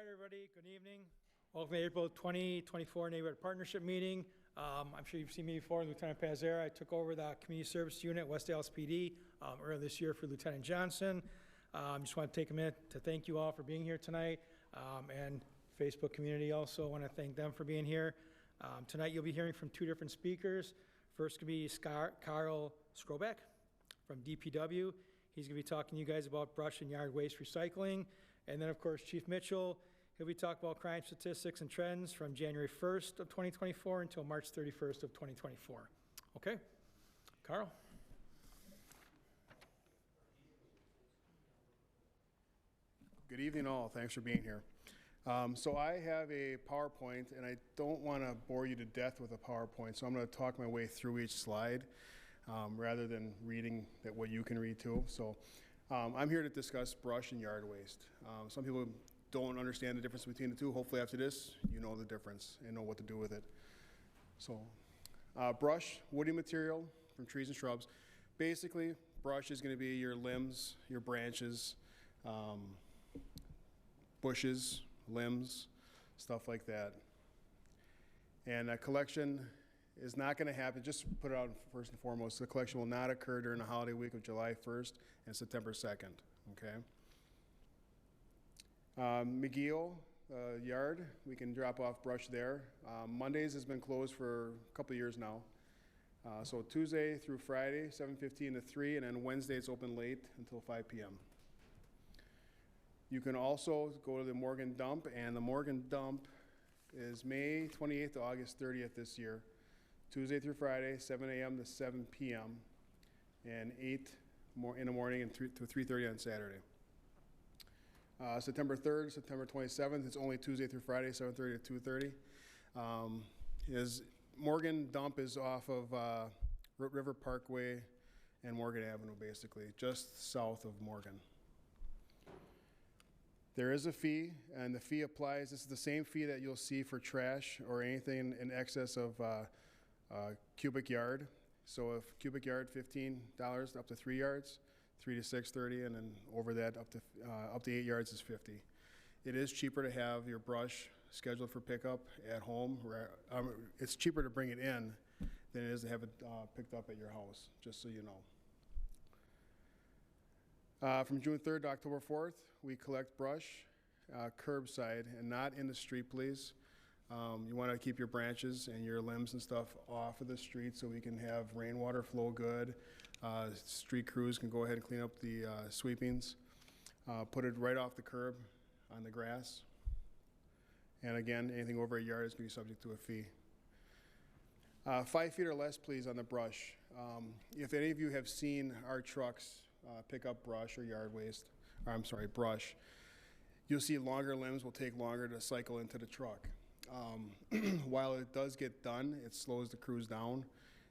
everybody. Good evening. Welcome to April 2024 Neighborhood Partnership Meeting. I'm sure you've seen me before, Lieutenant Pazera. I took over the Community Service Unit at West Allis PD earlier this year for Lieutenant Johnson. Just want to take a minute to thank you all for being here tonight, and Facebook community also want to thank them for being here. Tonight you'll be hearing from two different speakers. First could be Carl Skrobak from DPW. He's going to be talking to you guys about brush and yard waste recycling. And then, of course, Chief Mitchell, he'll be talking about crime statistics and trends from January 1st of 2024 until March 31st of 2024. Okay, Carl. Good evening, all. Thanks for being here. So I have a PowerPoint, and I don't want to bore you to death with a PowerPoint, so I'm going to talk my way through each slide rather than reading what you can read too. So I'm here to discuss brush and yard waste. Some people don't understand the difference between the two. Hopefully after this, you know the difference and know what to do with it. So brush, woody material from trees and shrubs. Basically, brush is going to be your limbs, your branches, bushes, limbs, stuff like that. And a collection is not going to happen, just put it out first and foremost, the collection will not occur during the holiday week of July 1st and September 2nd, okay? McGeough yard, we can drop off brush there. Mondays has been closed for a couple of years now. So Tuesday through Friday, 7:15 to 3, and then Wednesday it's open late until 5 p.m. You can also go to the Morgan Dump, and the Morgan Dump is May 28th to August 30th this year. Tuesday through Friday, 7 a.m. to 7 p.m. and 8 in the morning and 3 to 3:30 on Saturday. September 3rd, September 27th, it's only Tuesday through Friday, 7:30 to 2:30. Morgan Dump is off of River Parkway and Morgan Avenue, basically, just south of Morgan. There is a fee, and the fee applies. This is the same fee that you'll see for trash or anything in excess of cubic yard. So if cubic yard, $15 up to 3 yards, 3 to 6.30, and then over that up to 8 yards is 50. It is cheaper to have your brush scheduled for pickup at home. It's cheaper to bring it in than it is to have it picked up at your house, just so you know. From June 3rd to October 4th, we collect brush curbside and not in the street, please. You want to keep your branches and your limbs and stuff off of the street so we can have rainwater flow good. Street crews can go ahead and clean up the sweepings. Put it right off the curb on the grass. And again, anything over a yard is going to be subject to a fee. 5 feet or less, please, on the brush. If any of you have seen our trucks pick up brush or yard waste, or I'm sorry, brush, you'll see longer limbs will take longer to cycle into the truck. While it does get done, it slows the crews down,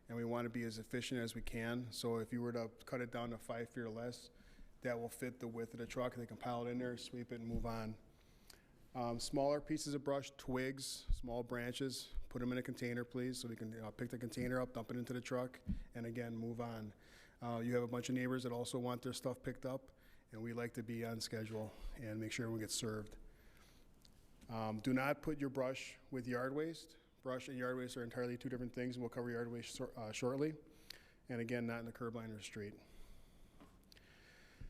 and we want to be as efficient as we can. So if you were to cut it down to 5 feet or less, that will fit the width of the truck. They can pile it in there, sweep it, and move on. Smaller pieces of brush, twigs, small branches, put them in a container, please, so we can pick the container up, dump it into the truck, and again, move on. You have a bunch of neighbors that also want their stuff picked up, and we like to be on schedule and make sure everyone gets served. Do not put your brush with yard waste. Brush and yard waste are entirely two different things, and we'll cover yard waste shortly. And again, not in the curb line or street.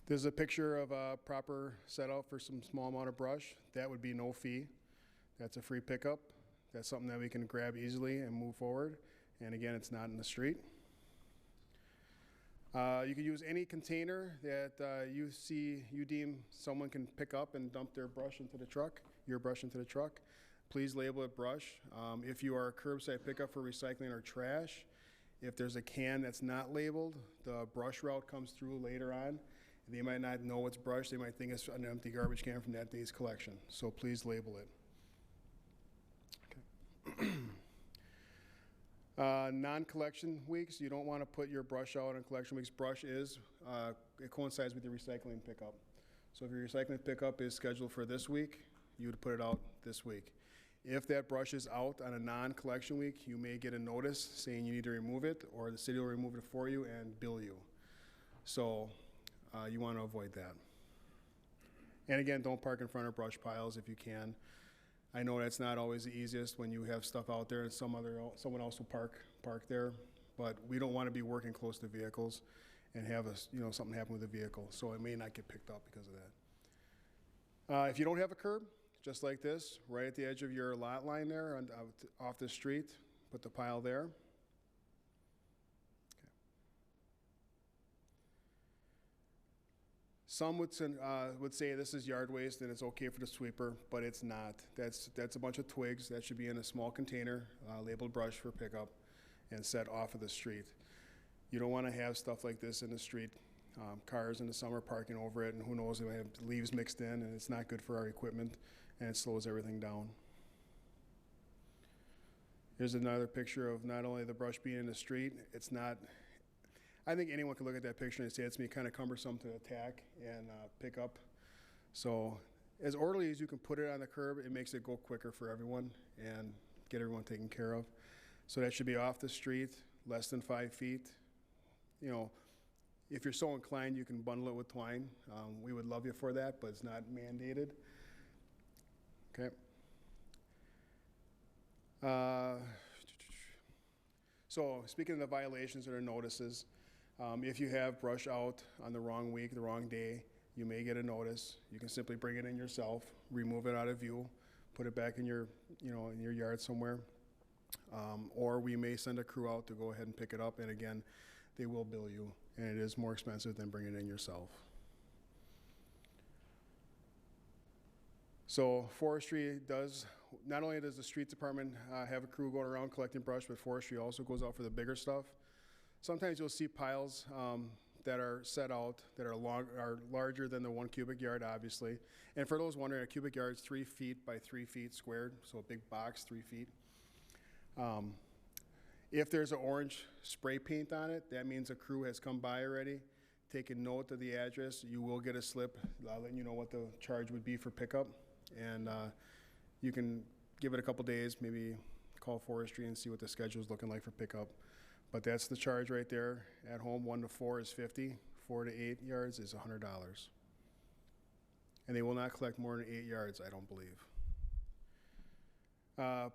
This is a picture of a proper setup for some small amount of brush. That would be no fee. That's a free pickup. That's something that we can grab easily and move forward. And again, it's not in the street. You can use any container that you deem someone can pick up and dump their brush into the truck, your brush into the truck. Please label it brush. If you are a curbside pickup for recycling or trash, if there's a can that's not labeled, the brush route comes through later on. They might not know it's brush. They might think it's an empty garbage can from that day's collection. So please label it. Okay. Non-collection weeks, you don't want to put your brush out on collection weeks. Brush it coincides with your recycling pickup. So if your recycling pickup is scheduled for this week, you would put it out this week. If that brush is out on a non-collection week, you may get a notice saying you need to remove it, or the city will remove it for you and bill you. So you want to avoid that. And again, don't park in front of brush piles if you can. I know that's not always the easiest when you have stuff out there and someone else will park there, but we don't want to be working close to vehicles and have something happen with the vehicle, so it may not get picked up because of that. If you don't have a curb, just like this, right at the edge of your lot line there, off the street, put the pile there. Okay. Some would say this is yard waste and it's okay for the sweeper, but it's not. That's a bunch of twigs that should be in a small container labeled brush for pickup and set off of the street. You don't want to have stuff like this in the street. Cars in the summer parking over it, and who knows, they have leaves mixed in, and it's not good for our equipment, and it slows everything down. Here's another picture of not only the brush being in the street, it's not, I think anyone can look at that picture and say it's kind of cumbersome to attack and pick up. So as orderly as you can put it on the curb, it makes it go quicker for everyone and get everyone taken care of. So that should be off the street, less than 5 feet. You know, if you're so inclined, you can bundle it with twine. We would love you for that, but it's not mandated. Okay. So speaking of the violations or notices, if you have brush out on the wrong week, the wrong day, you may get a notice. You can simply bring it in yourself, remove it out of view, put it back in your, in your yard somewhere. Or we may send a crew out to go ahead and pick it up, and again, they will bill you, and it is more expensive than bringing it in yourself. So forestry not only does the street department have a crew going around collecting brush, but forestry also goes out for the bigger stuff. Sometimes you'll see piles that are set out that are larger than the 1 cubic yard, obviously. And for those wondering, a cubic yard is 3 feet by 3 feet squared, so a big box, 3 feet. If there's an orange spray paint on it, that means a crew has come by already, taken note of the address. You will get a slip letting you know what the charge would be for pickup. And you can give it a couple days, maybe call forestry and see what the schedule is looking like for pickup. But that's the charge right there. At home, 1 to 4 is $50, 4 to 8 yards is $100. And they will not collect more than 8 yards, I don't believe.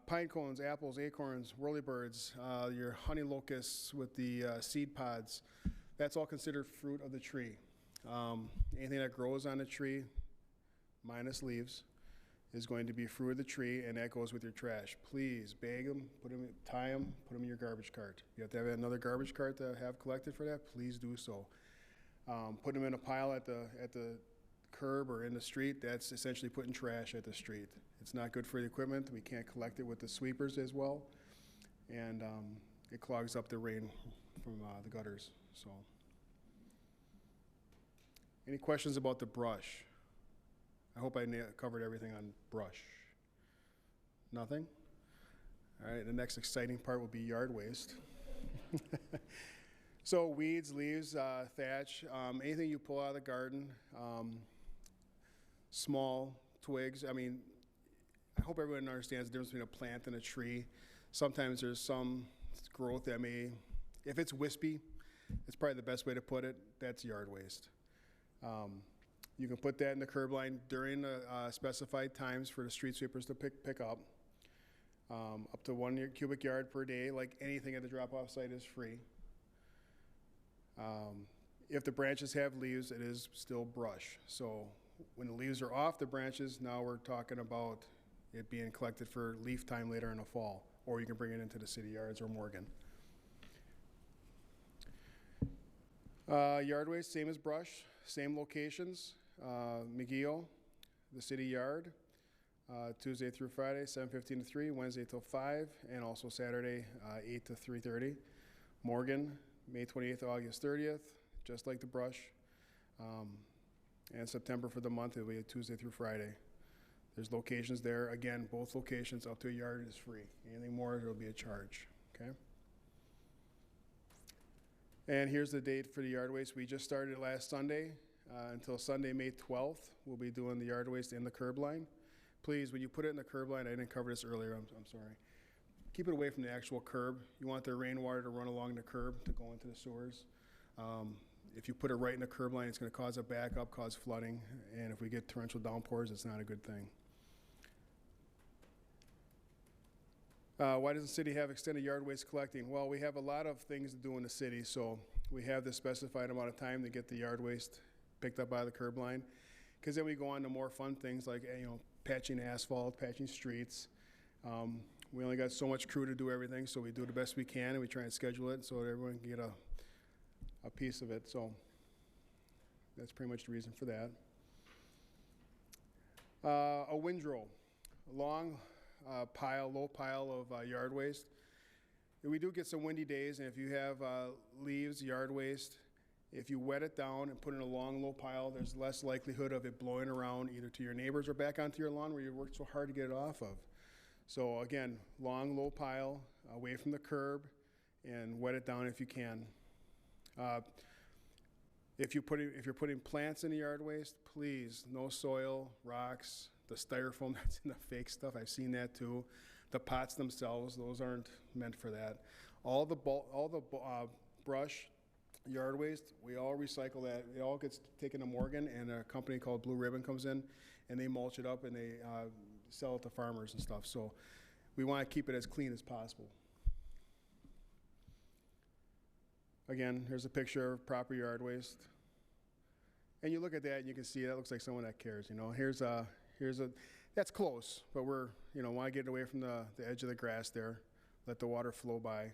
Pine cones, apples, acorns, whirlybirds, your honey locusts with the seed pods, that's all considered fruit of the tree. Anything that grows on a tree, minus leaves, is going to be fruit of the tree, and that goes with your trash. Please bag them, tie them, put them in your garbage cart. You have to have another garbage cart to have collected for that, please do so. Put them in a pile at the curb or in the street, that's essentially putting trash at the street. It's not good for the equipment. We can't collect it with the sweepers as well, and it clogs up the rain from the gutters. So, any questions about the brush? I hope I covered everything on brush. Nothing? All right, the next exciting part will be yard waste. So weeds, leaves, thatch, anything you pull out of the garden, small twigs. I mean, I hope everyone understands the difference between a plant and a tree. Sometimes there's some growth that may, if it's wispy, it's probably the best way to put it, that's yard waste. You can put that in the curb line during the specified times for the street sweepers to pick up. Up to 1 cubic yard per day, like anything at the drop-off site is free. If the branches have leaves, it is still brush. So when the leaves are off the branches, now we're talking about it being collected for leaf time later in the fall, or you can bring it into the city yards or Morgan. Yard waste, same as brush, same locations. McGeough, the city yard, Tuesday through Friday, 7:15 to 3, Wednesday till 5, and also Saturday, 8 to 3:30. Morgan, May 28th, August 30th, just like the brush. And September for the month, it'll be a Tuesday through Friday. There's locations there. Again, both locations up to a yard is free. Anything more, there'll be a charge, okay? And here's the date for the yard waste. We just started last Sunday. Until Sunday, May 12th, we'll be doing the yard waste in the curb line. Please, when you put it in the curb line, I didn't cover this earlier, I'm sorry. Keep it away from the actual curb. You want the rainwater to run along the curb to go into the sewers. If you put it right in the curb line, it's going to cause a backup, cause flooding, and if we get torrential downpours, it's not a good thing. Why does the city have extended yard waste collecting? Well, we have a lot of things to do in the city, so we have the specified amount of time to get the yard waste picked up by the curb line, because then we go on to more fun things like, patching asphalt, patching streets. We only got so much crew to do everything, so we do the best we can, and we try and schedule it so that everyone can get a piece of it. So that's pretty much the reason for that. A windrow, a long low pile of yard waste. We do get some windy days, and if you have leaves, yard waste, if you wet it down and put it in a long, low pile, there's less likelihood of it blowing around either to your neighbors or back onto your lawn where you worked so hard to get it off of. So again, long, low pile, away from the curb, and wet it down if you can. If you're putting plants in the yard waste, please, no soil, rocks, the styrofoam that's in the fake stuff, I've seen that too. The pots themselves, those aren't meant for that. All the brush, yard waste, we all recycle that. It all gets taken to Morgan, and a company called Blue Ribbon comes in, and they mulch it up, and they sell it to farmers and stuff. So we want to keep it as clean as possible. Again, here's a picture of proper yard waste. And you look at that, and you can see that looks like someone that cares. That's close, but we're, want to get away from the edge of the grass there, let the water flow by.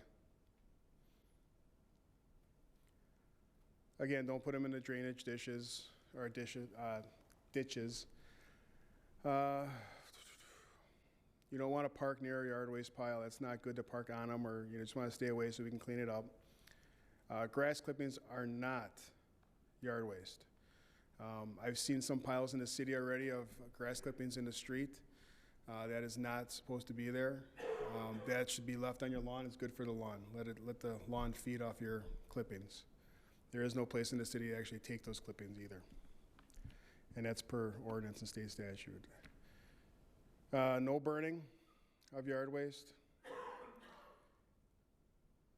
Again, don't put them in the drainage ditches or ditches. You don't want to park near a yard waste pile. That's not good to park on them, or you just want to stay away so we can clean it up. Grass clippings are not yard waste. I've seen some piles in the city already of grass clippings in the street. That is not supposed to be there. That should be left on your lawn. It's good for the lawn. Let the lawn feed off your clippings. There is no place in the city to actually take those clippings either. And that's per ordinance and state statute. No burning of yard waste.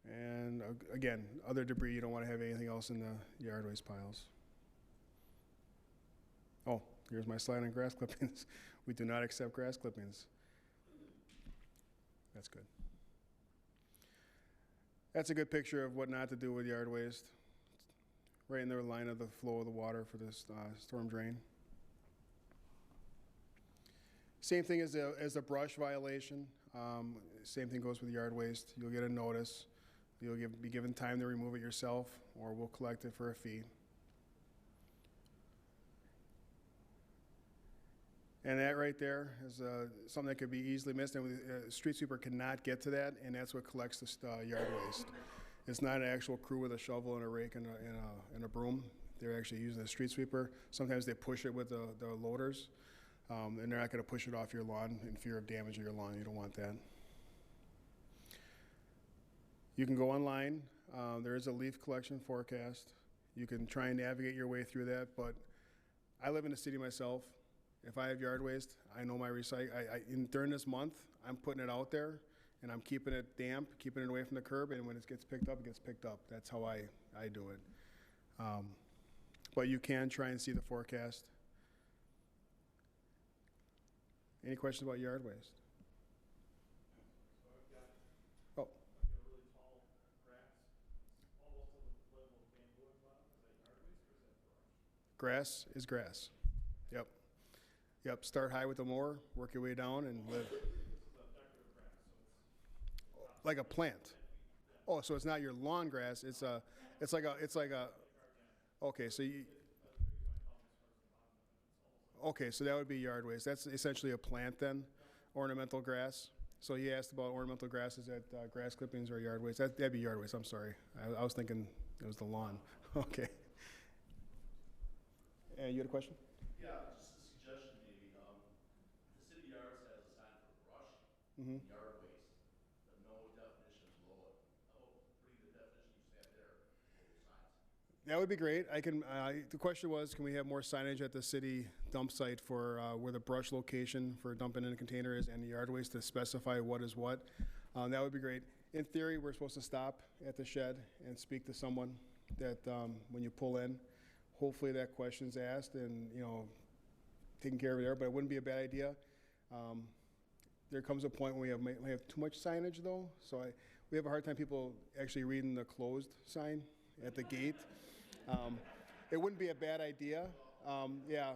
And again, other debris, you don't want to have anything else in the yard waste piles. Oh, here's my slide on grass clippings. We do not accept grass clippings. That's good. That's a good picture of what not to do with yard waste. Right in the line of the flow of the water for this storm drain. Same thing as a brush violation. Same thing goes with yard waste. You'll get a notice. You'll be given time to remove it yourself, or we'll collect it for a fee. And that right there is something that could be easily missed, and a street sweeper cannot get to that, and that's what collects the yard waste. It's not an actual crew with a shovel and a rake and a broom. They're actually using a street sweeper. Sometimes they push it with the loaders, and they're not going to push it off your lawn in fear of damaging your lawn. You don't want that. You can go online. There is a leaf collection forecast. You can try and navigate your way through that, but I live in the city myself. If I have yard waste, I know my during this month, I'm putting it out there, and I'm keeping it damp, keeping it away from the curb, and when it gets picked up, it gets picked up. That's how I do it. But you can try and see the forecast. Any questions about yard waste? Oh. Grass is grass. Yep. Yep, start high with the mower, work your way down, and live. Like a plant. Oh, so it's not your lawn grass. It's like a. Okay, so okay, so that would be yard waste. That's essentially a plant then, ornamental grass. So you asked about ornamental grass. Is that grass clippings or yard waste? That'd be yard waste. I'm sorry. I was thinking it was the lawn. Okay. And you had a question? Yeah, just a suggestion maybe. The city yards has a sign for brush, yard waste, but no definition below it. How about putting the definition you have there over signs? That would be great. The question was, can we have more signage at the city dump site for where the brush location for dumping in a container is and the yard waste to specify what is what? That would be great. In theory, we're supposed to stop at the shed and speak to someone that when you pull in, hopefully that question's asked and, you know, taken care of there, but it wouldn't be a bad idea. There comes a point when we have too much signage though, so we have a hard time people actually reading the closed sign at the gate. It wouldn't be a bad idea. Yeah.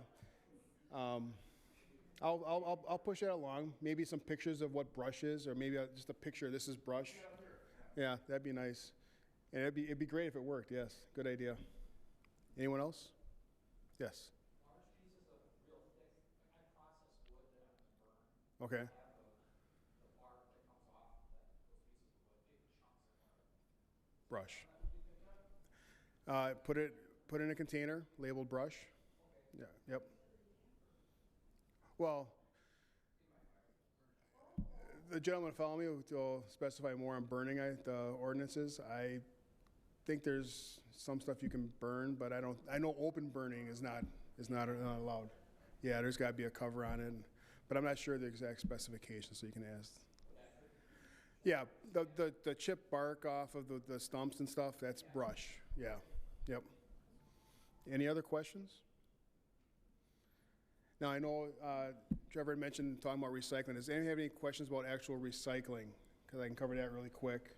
I'll push that along. Maybe some pictures of what brush is, or maybe just a picture, this is brush. Yeah, that'd be nice. And it'd be great if it worked, yes. Good idea. Anyone else? Yes. Large pieces of real thick, like I process wood that I'm burn. Okay. I have the bark that comes off those pieces of wood, big chunks of bark. Brush. That would be good job? Put in a container labeled brush. Okay. Yeah. Yep. Well, the gentleman follow me will specify more on burning the ordinances. I think there's some stuff you can burn, but I know open burning is not allowed. Yeah, there's got to be a cover on it, but I'm not sure the exact specifications, so you can ask. Yeah, the chip bark off of the stumps and stuff, that's brush. Yeah. Yep. Any other questions? Now, I know Trevor had mentioned talking about recycling. Does anyone have any questions about actual recycling? Because I can cover that really quick.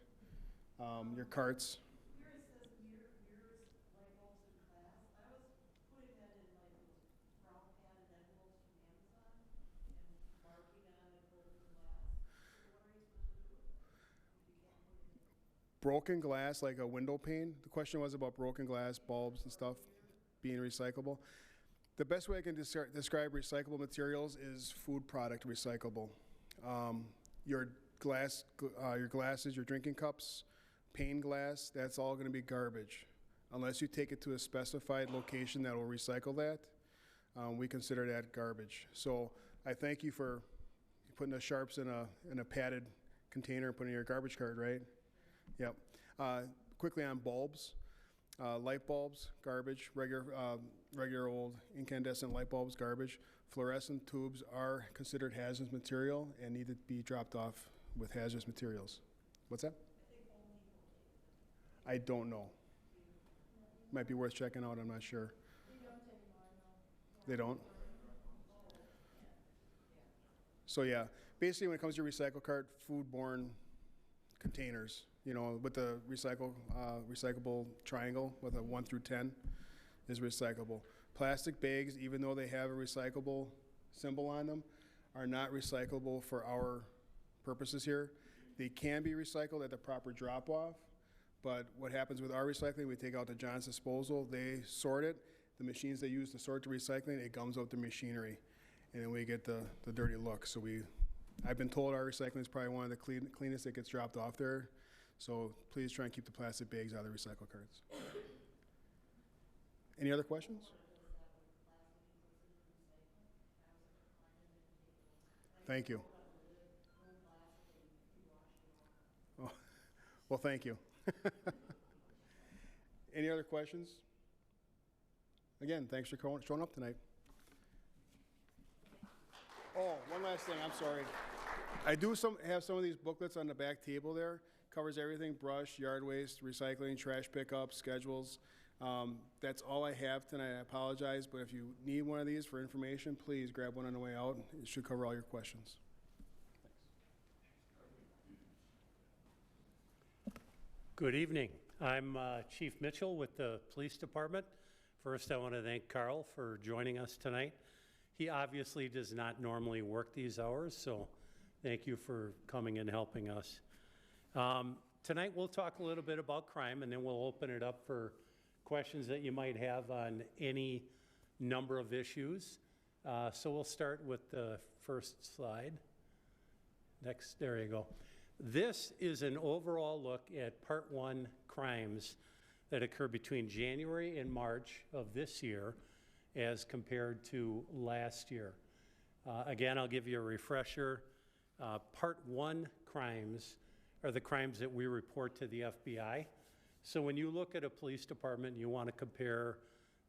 Your carts. Here it says mirrors, light bulbs, and glass. I was putting that in like those brown padded envelopes from Amazon and marking on it broken glass. So what are you supposed to do with it if you can't put it in? Broken glass, like a window pane. The question was about broken glass, bulbs and stuff being recyclable. The best way I can describe recyclable materials is food product recyclable. Your glasses, your drinking cups, pane glass, that's all going to be garbage. Unless you take it to a specified location that will recycle that, we consider that garbage. So I thank you for putting the sharps in a padded container and putting it in your garbage cart, right? Yep. Quickly on bulbs. Light bulbs, garbage. Regular old incandescent light bulbs, garbage. Fluorescent tubes are considered hazardous material and need to be dropped off with hazardous materials. What's that? I don't know. Might be worth checking out, I'm not sure. They don't? So yeah, basically when it comes to your recycle cart, foodborne containers, you know, with the recyclable triangle with a 1 through 10 is recyclable. Plastic bags, even though they have a recyclable symbol on them, are not recyclable for our purposes here. They can be recycled at the proper drop-off, but what happens with our recycling, we take out the John's disposal, they sort it, the machines they use to sort the recycling, it gums out the machinery, and then we get the dirty look. So I've been told our recycling is probably one of the cleanest that gets dropped off there. So please try and keep the plastic bags out of the recycle carts. Any other questions? Thank you. Oh, well, thank you. Any other questions? Again, thanks for showing up tonight. Oh, one last thing, I'm sorry. I do have some of these booklets on the back table there. Covers everything: brush, yard waste, recycling, trash pickup, schedules. That's all I have tonight. I apologize, but if you need one of these for information, please grab one on the way out. It should cover all your questions. Good evening. I'm Chief Mitchell with the Police Department. First, I want to thank Carl for joining us tonight. He obviously does not normally work these hours, so thank you for coming and helping us. Tonight we'll talk a little bit about crime, and then we'll open it up for questions that you might have on any number of issues. So we'll start with the first slide. Next, there you go. This is an overall look at Part 1 crimes that occurred between January and March of this year as compared to last year. Again, I'll give you a refresher. Part 1 crimes are the crimes that we report to the FBI. So when you look at a police department, you want to compare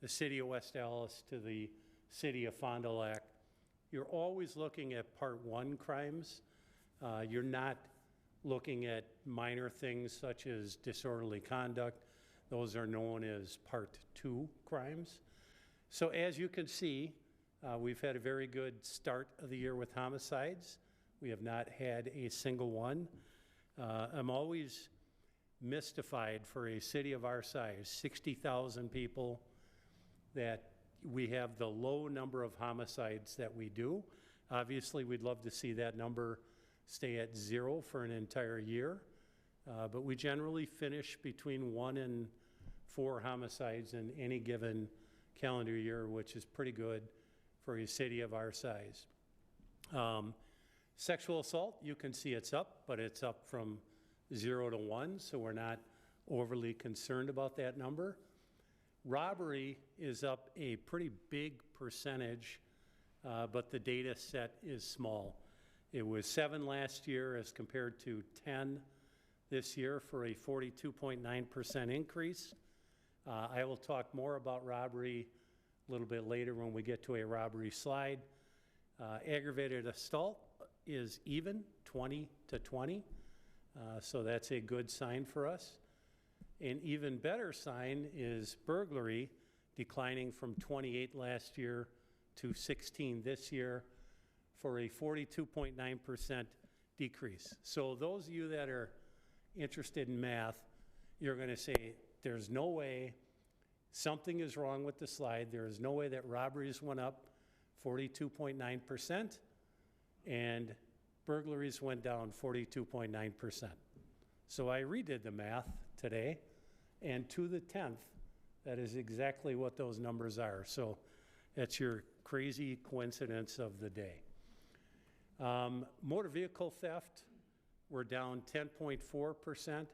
the city of West Allis to the city of Fond du Lac, you're always looking at Part 1 crimes. You're not looking at minor things such as disorderly conduct. Those are known as Part 2 crimes. So as you can see, we've had a very good start of the year with homicides. We have not had a single one. I'm always mystified for a city of our size, 60,000 people, that we have the low number of homicides that we do. Obviously, we'd love to see that number stay at 0 for an entire year, but we generally finish between 1 and 4 homicides in any given calendar year, which is pretty good for a city of our size. Sexual assault, you can see it's up, but it's up from 0 to 1, so we're not overly concerned about that number. Robbery is up a pretty big percentage, but the data set is small. It was 7 last year as compared to 10 this year for a 42.9% increase. I will talk more about robbery a little bit later when we get to a robbery slide. Aggravated assault is even, 20 to 20, so that's a good sign for us. An even better sign is burglary, declining from 28 last year to 16 this year for a 42.9% decrease. So those of you that are interested in math, you're going to say, there's no way, something is wrong with the slide. There is no way that robberies went up 42.9% and burglaries went down 42.9%. So I redid the math today, and to the 10th, that is exactly what those numbers are. So that's your crazy coincidence of the day. Motor vehicle theft, we're down 10.4%.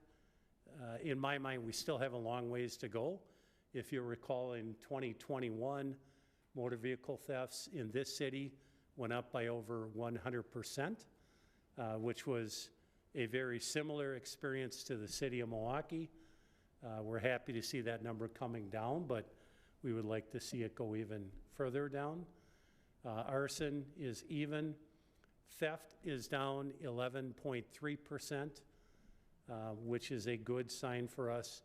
In my mind, we still have a long ways to go. If you recall, in 2021, motor vehicle thefts in this city went up by over 100%, which was a very similar experience to the city of Milwaukee. We're happy to see that number coming down, but we would like to see it go even further down. Arson is even. Theft is down 11.3%, which is a good sign for us.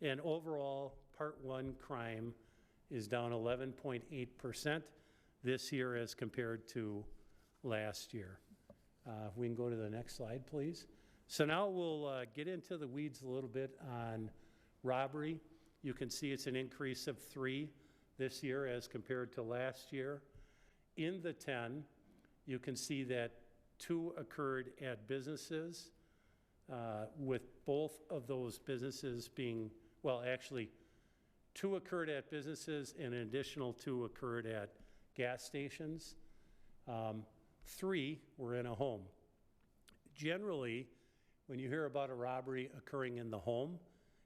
And overall, Part 1 crime is down 11.8% this year as compared to last year. If we can go to the next slide, please. So now we'll get into the weeds a little bit on robbery. You can see it's an increase of 3 this year as compared to last year. In the 10, you can see that 2 occurred at businesses, with both of those businesses being, well, actually, 2 occurred at businesses and an additional 2 occurred at gas stations. 3 were in a home. Generally, when you hear about a robbery occurring in the home,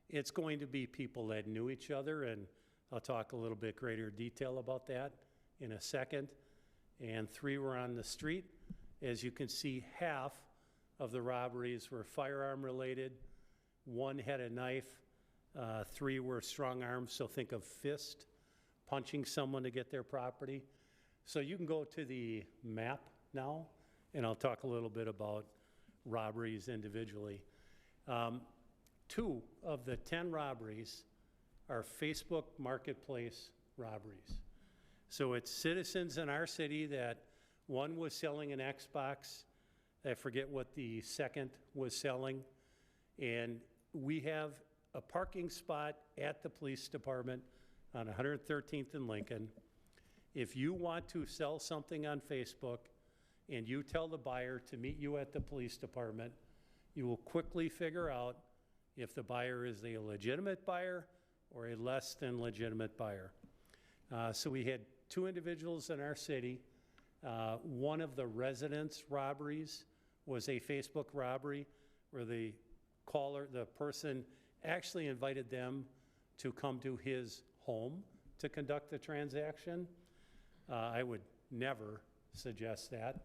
it's going to be people that knew each other, and I'll talk a little bit greater detail about that in a second. And 3 were on the street. As you can see, half of the robberies were firearm related. 1 had a knife. 3 were strong arms, so think of fist, punching someone to get their property. So you can go to the map now, and I'll talk a little bit about robberies individually. 2 of the 10 robberies are Facebook Marketplace robberies. So it's citizens in our city that one was selling an Xbox. I forget what the second was selling. And we have a parking spot at the police department on 113th and Lincoln. If you want to sell something on Facebook and you tell the buyer to meet you at the police department, you will quickly figure out if the buyer is a legitimate buyer or a less than legitimate buyer. So we had 2 individuals in our city. One of the residence robberies was a Facebook robbery where the caller, the person actually invited them to come to his home to conduct the transaction. I would never suggest that.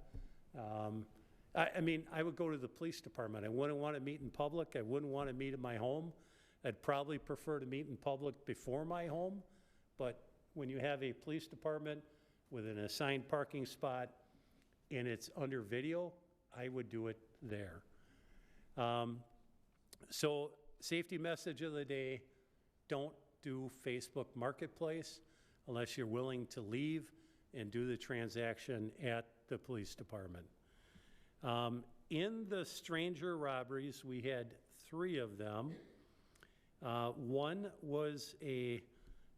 I mean, I would go to the police department. I wouldn't want to meet in public. I wouldn't want to meet in my home. I'd probably prefer to meet in public before my home. But when you have a police department with an assigned parking spot and it's under video, I would do it there. So safety message of the day, don't do Facebook Marketplace unless you're willing to leave and do the transaction at the police department. In the stranger robberies, we had 3 of them. One was a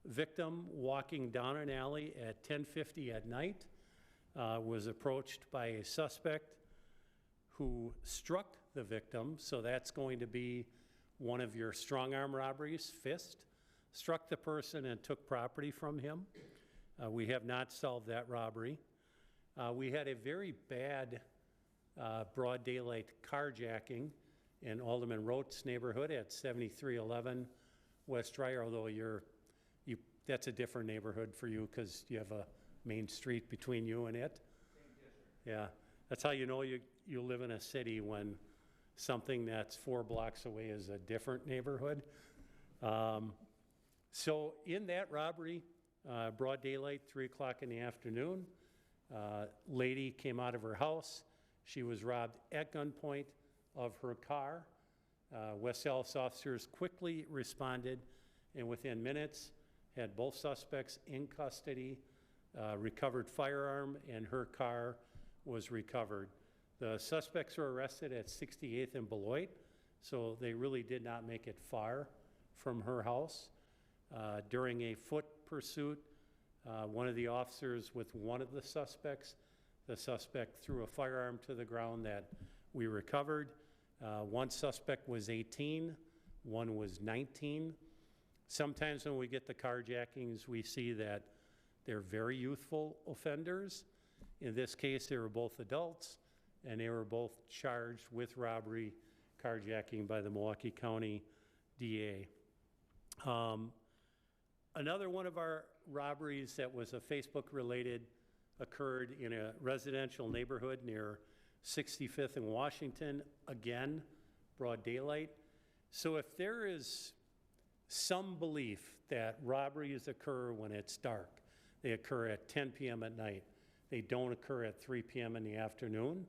victim walking down an alley at 10:50 at night, was approached by a suspect who struck the victim, so that's going to be one of your strong arm robberies, fist, struck the person and took property from him. We have not solved that robbery. We had a very bad broad daylight carjacking in Alderman Rote's neighborhood at 7311 West Dry, although that's a different neighborhood for you because you have a main street between you and it. Yeah, that's how you know you live in a city, when something that's 4 blocks away is a different neighborhood. So in that robbery, broad daylight, 3 o'clock in the afternoon, lady came out of her house. She was robbed at gunpoint of her car. West Allis officers quickly responded, and within minutes had both suspects in custody, recovered firearm, and her car was recovered. The suspects were arrested at 68th and Beloit, so they really did not make it far from her house. During a foot pursuit, one of the officers with one of the suspects, the suspect threw a firearm to the ground that we recovered. One suspect was 18, one was 19. Sometimes when we get the carjackings, we see that they're very youthful offenders. In this case, they were both adults, and they were both charged with robbery, carjacking by the Milwaukee County DA. Another one of our robberies that was a Facebook-related occurred in a residential neighborhood near 65th and Washington, again, broad daylight. So if there is some belief that robberies occur when it's dark, they occur at 10 p.m. at night, they don't occur at 3 p.m. in the afternoon,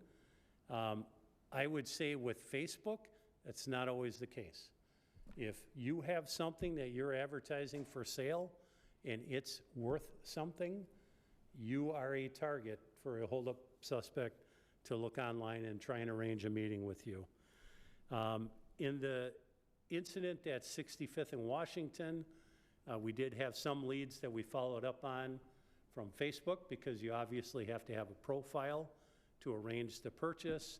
I would say with Facebook, that's not always the case. If you have something that you're advertising for sale and it's worth something, you are a target for a holdup suspect to look online and try and arrange a meeting with you. In the incident at 65th and Washington, we did have some leads that we followed up on from Facebook, because you obviously have to have a profile to arrange the purchase.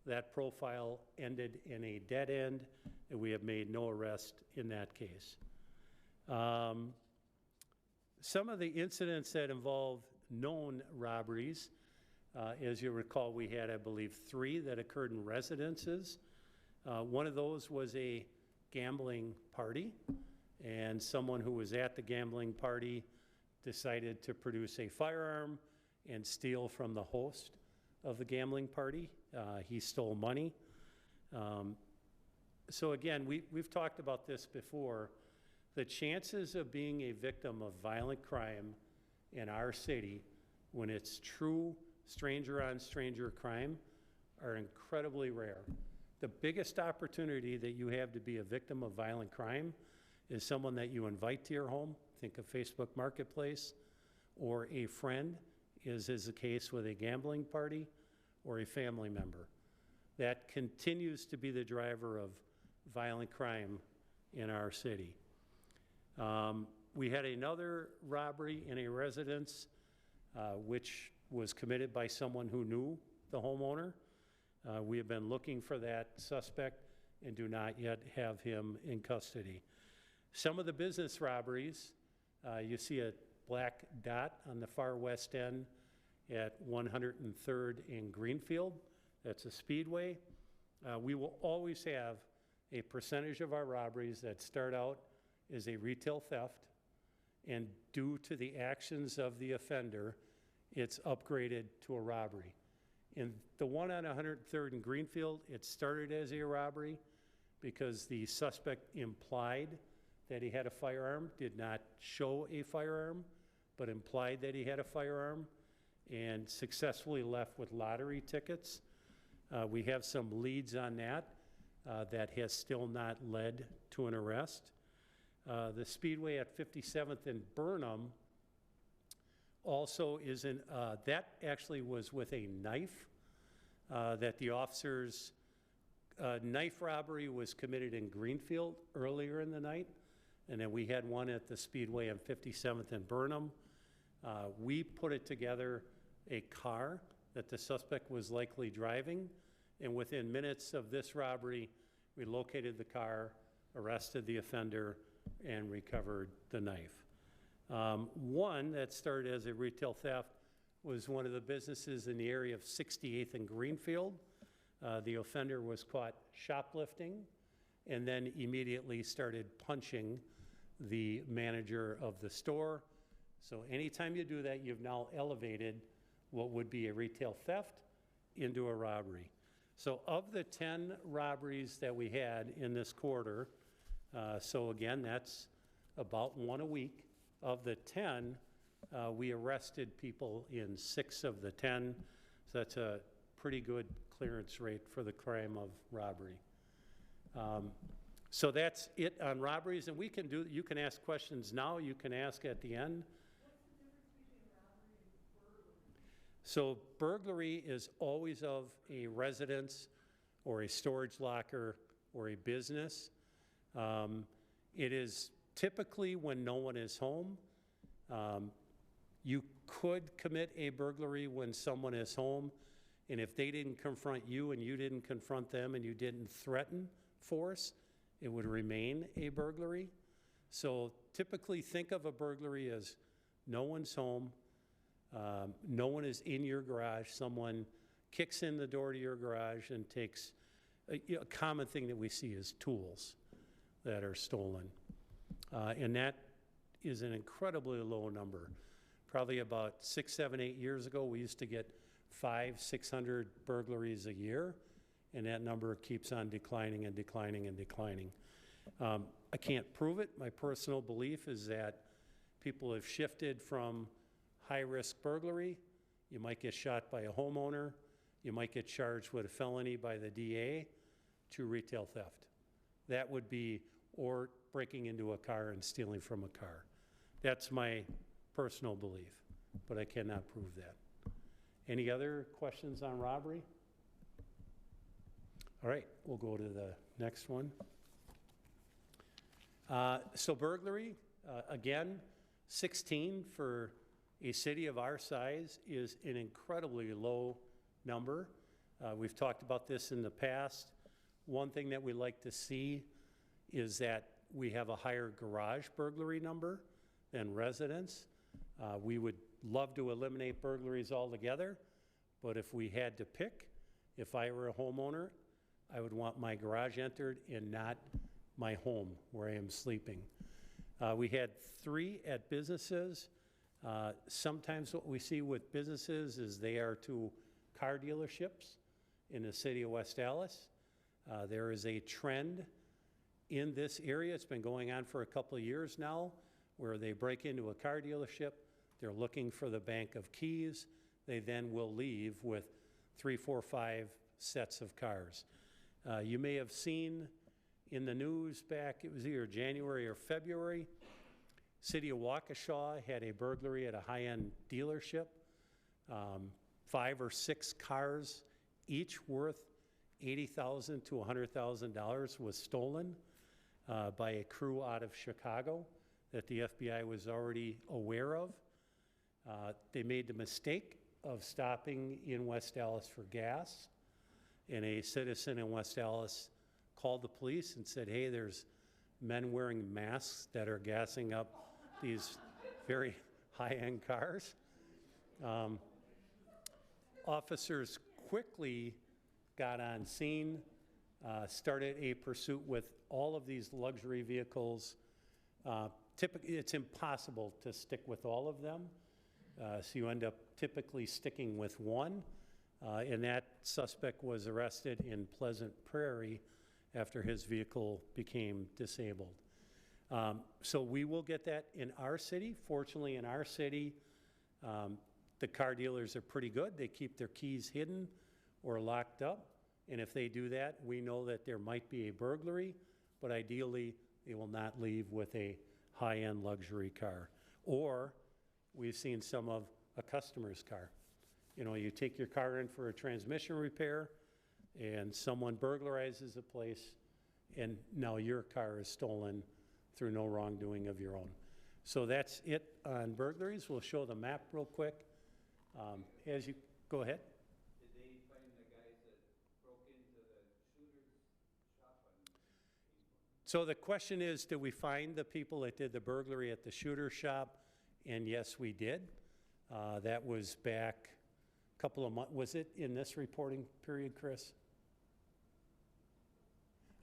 That profile ended in a dead end, and we have made no arrest in that case. Some of the incidents that involve known robberies, as you recall, we had, I believe, 3 that occurred in residences. One of those was a gambling party, and someone who was at the gambling party decided to produce a firearm and steal from the host of the gambling party. He stole money. So again, we've talked about this before. The chances of being a victim of violent crime in our city, when it's true stranger-on-stranger crime, are incredibly rare. The biggest opportunity that you have to be a victim of violent crime is someone that you invite to your home, think of Facebook Marketplace, or a friend, as is the case with a gambling party, or a family member. That continues to be the driver of violent crime in our city. We had another robbery in a residence, which was committed by someone who knew the homeowner. We have been looking for that suspect and do not yet have him in custody. Some of the business robberies, you see a black dot on the far west end at 103rd in Greenfield. That's a speedway. We will always have a percentage of our robberies that start out as a retail theft, and due to the actions of the offender, it's upgraded to a robbery. In the one on 103rd in Greenfield, it started as a robbery because the suspect implied that he had a firearm, did not show a firearm, but implied that he had a firearm, and successfully left with lottery tickets. We have some leads on that that has still not led to an arrest. The Speedway at 57th and Burnham also is in, that actually was with a knife that the officers, knife robbery was committed in Greenfield earlier in the night, and then we had one at the Speedway on 57th and Burnham. We put it together a car that the suspect was likely driving, and within minutes of this robbery, we located the car, arrested the offender, and recovered the knife. One that started as a retail theft was one of the businesses in the area of 68th and Greenfield. The offender was caught shoplifting and then immediately started punching the manager of the store. So anytime you do that, you've now elevated what would be a retail theft into a robbery. So of the 10 robberies that we had in this quarter, so again, that's about one a week. Of the 10, we arrested people in 6 of the 10. So that's a pretty good clearance rate for the crime of robbery. So that's it on robberies, and we can do, you can ask questions now, you can ask at the end. So burglary is always of a residence or a storage locker or a business. It is typically when no one is home. You could commit a burglary when someone is home, and if they didn't confront you and you didn't confront them and you didn't threaten force, it would remain a burglary. So typically think of a burglary as no one's home, no one is in your garage, someone kicks in the door to your garage and takes, a common thing that we see is tools that are stolen. And that is an incredibly low number. Probably about 6, 7, 8 years ago, we used to get 500, 600 burglaries a year, and that number keeps on declining and declining and declining. I can't prove it. My personal belief is that people have shifted from high-risk burglary. You might get shot by a homeowner. You might get charged with a felony by the DA to retail theft. That would be, or breaking into a car and stealing from a car. That's my personal belief, but I cannot prove that. Any other questions on robbery? All right, we'll go to the next one. So burglary, again, 16 for a city of our size is an incredibly low number. We've talked about this in the past. One thing that we like to see is that we have a higher garage burglary number than residence. We would love to eliminate burglaries altogether, but if we had to pick, if I were a homeowner, I would want my garage entered and not my home where I am sleeping. We had 3 at businesses. Sometimes what we see with businesses is they are to car dealerships in the city of West Allis. There is a trend in this area, it's been going on for a couple of years now, where they break into a car dealership, they're looking for the bank of keys, they then will leave with 3, 4, 5 sets of cars. You may have seen in the news back, it was either January or February, City of Waukesha had a burglary at a high-end dealership. 5 or 6 cars, each worth $80,000 to $100,000 was stolen by a crew out of Chicago that the FBI was already aware of. They made the mistake of stopping in West Allis for gas, and a citizen in West Allis called the police and said, hey, there's men wearing masks that are gassing up these very high-end cars. Officers quickly got on scene, started a pursuit with all of these luxury vehicles. Typically, it's impossible to stick with all of them, so you end up typically sticking with one, and that suspect was arrested in Pleasant Prairie after his vehicle became disabled. So we will get that in our city. Fortunately, in our city, the car dealers are pretty good. They keep their keys hidden or locked up. And if they do that, we know that there might be a burglary, but ideally they will not leave with a high-end luxury car. Or we've seen some of a customer's car. You know, you take your car in for a transmission repair and someone burglarizes a place and now your car is stolen through no wrongdoing of your own. So that's it on burglaries. We'll show the map real quick. As you, go ahead. Did they find the guys that broke into the shooter's shop? So the question is, did we find the people that did the burglary at the shooter shop? And yes, we did. That was back a couple of months. Was it in this reporting period, Chris?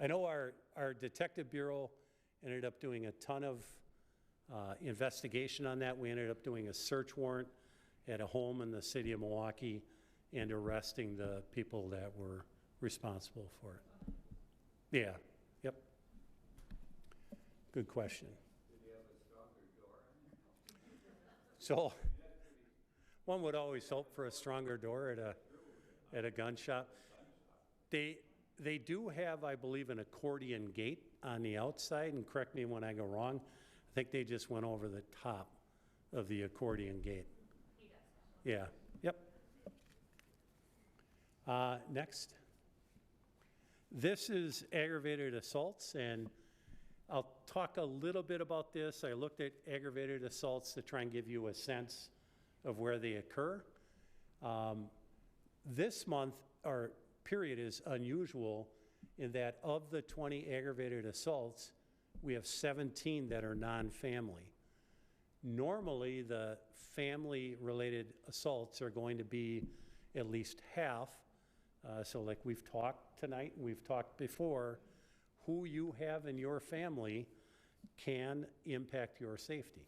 I know our detective bureau ended up doing a ton of investigation on that. We ended up doing a search warrant at a home in the city of Milwaukee and arresting the people that were responsible for it. Yeah, yep. Good question. Did they have a stronger door in there? So one would always hope for a stronger door at a gun shop. They do have, I believe, an accordion gate on the outside, and correct me when I go wrong. I think they just went over the top of the accordion gate. Yeah, yep. Next. This is aggravated assaults, and I'll talk a little bit about this. I looked at aggravated assaults to try and give you a sense of where they occur. This month, our period is unusual in that of the 20 aggravated assaults, we have 17 that are non-family. Normally, the family-related assaults are going to be at least half. So like we've talked tonight, we've talked before, who you have in your family can impact your safety.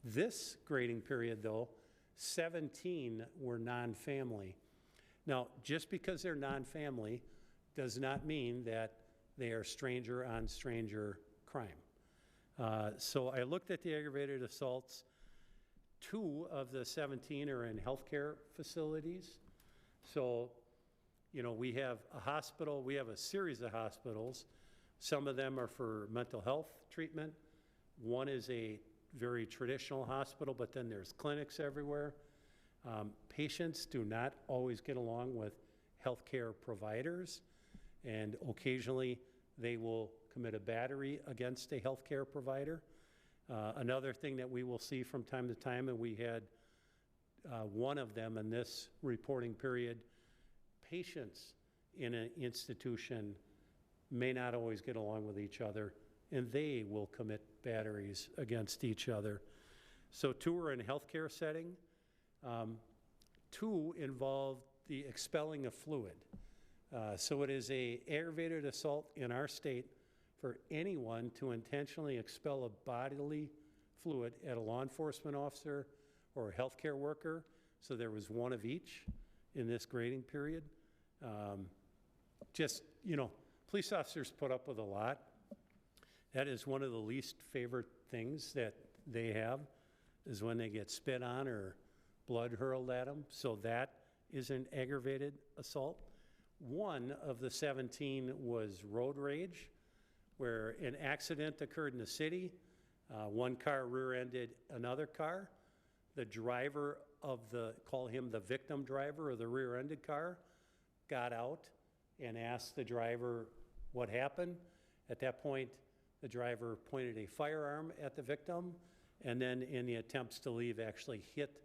This grading period, though, 17 were non-family. Now, just because they're non-family does not mean that they are stranger on stranger crime. So I looked at the aggravated assaults. 2 of the 17 are in healthcare facilities. So, you know, we have a hospital, we have a series of hospitals. Some of them are for mental health treatment. One is a very traditional hospital, but then there's clinics everywhere. Patients do not always get along with healthcare providers, and occasionally they will commit a battery against a healthcare provider. Another thing that we will see from time to time, and we had one of them in this reporting period, patients in an institution may not always get along with each other, and they will commit batteries against each other. So 2 are in healthcare setting. 2 involve the expelling of fluid. So it is an aggravated assault in our state for anyone to intentionally expel a bodily fluid at a law enforcement officer or a healthcare worker. So there was 1 of each in this grading period. Just, you know, police officers put up with a lot. That is one of the least favorite things that they have, is when they get spit on or blood hurled at them. So that is an aggravated assault. 1 of the 17 was road rage, where an accident occurred in the city. 1 car rear-ended another car. The driver of call him the victim driver of the rear-ended car, got out and asked the driver what happened. At that point, the driver pointed a firearm at the victim, and then in the attempts to leave, actually hit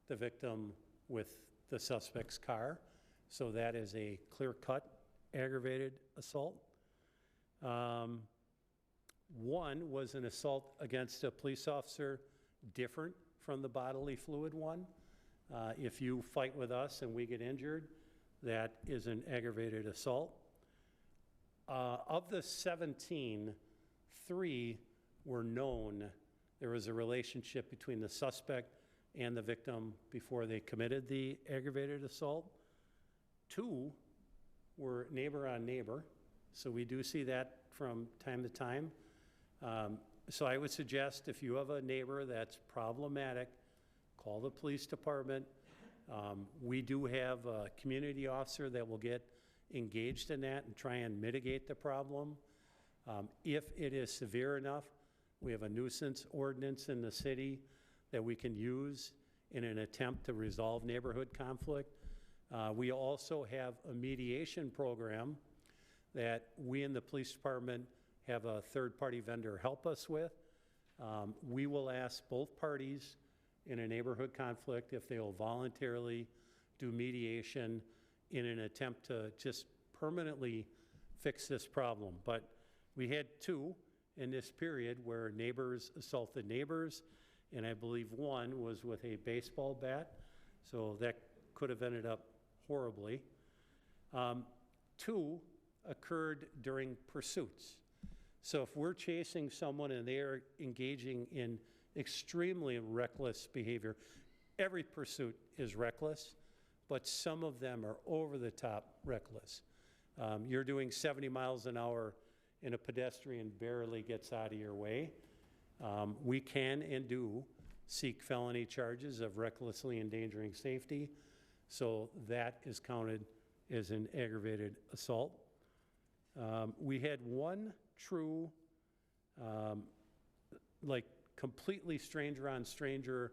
the victim with the suspect's car. So that is a clear-cut aggravated assault. 1 was an assault against a police officer, different from the bodily fluid one. If you fight with us and we get injured, that is an aggravated assault. Of the 17, 3 were known. There was a relationship between the suspect and the victim before they committed the aggravated assault. 2 were neighbor on neighbor, so we do see that from time to time. So I would suggest if you have a neighbor that's problematic, call the police department. We do have a community officer that will get engaged in that and try and mitigate the problem. If it is severe enough, we have a nuisance ordinance in the city that we can use in an attempt to resolve neighborhood conflict. We also have a mediation program that we in the police department have a third-party vendor help us with. We will ask both parties in a neighborhood conflict if they will voluntarily do mediation in an attempt to just permanently fix this problem. But we had 2 in this period where neighbors assaulted neighbors, and I believe 1 was with a baseball bat, so that could have ended up horribly. 2 occurred during pursuits. So if we're chasing someone and they are engaging in extremely reckless behavior, every pursuit is reckless, but some of them are over the top reckless. You're doing 70 miles an hour and a pedestrian barely gets out of your way. We can and do seek felony charges of recklessly endangering safety, so that is counted as an aggravated assault. We had 1 true, like completely stranger on stranger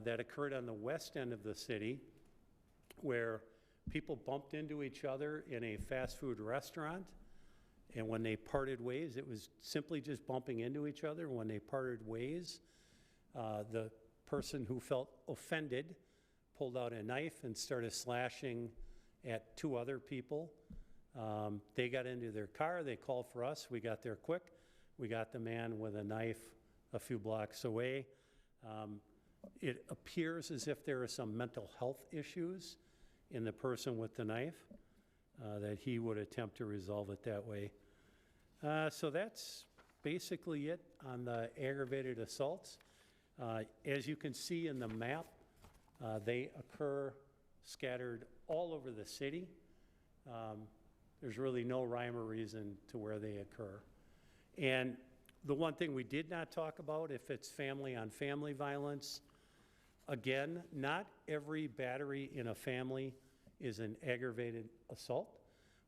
that occurred on the west end of the city, where people bumped into each other in a fast food restaurant, and when they parted ways, it was simply just bumping into each other. When they parted ways, the person who felt offended pulled out a knife and started slashing at 2 other people. They got into their car, they called for us, we got there quick. We got the man with a knife a few blocks away. It appears as if there are some mental health issues in the person with the knife, that he would attempt to resolve it that way. So that's basically it on the aggravated assaults. As you can see in the map, they occur scattered all over the city. There's really no rhyme or reason to where they occur. And the one thing we did not talk about, if it's family on family violence, again, not every battery in a family is an aggravated assault,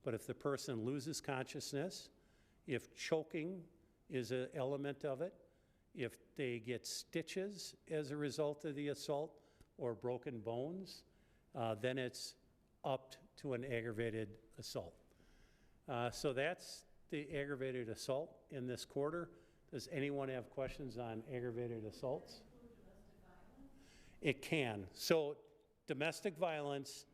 but if the person loses consciousness, if choking is an element of it, if they get stitches as a result of the assault or broken bones, then it's upped to an aggravated assault. So that's the aggravated assault in this quarter. Does anyone have questions on aggravated assaults? It can. So domestic violence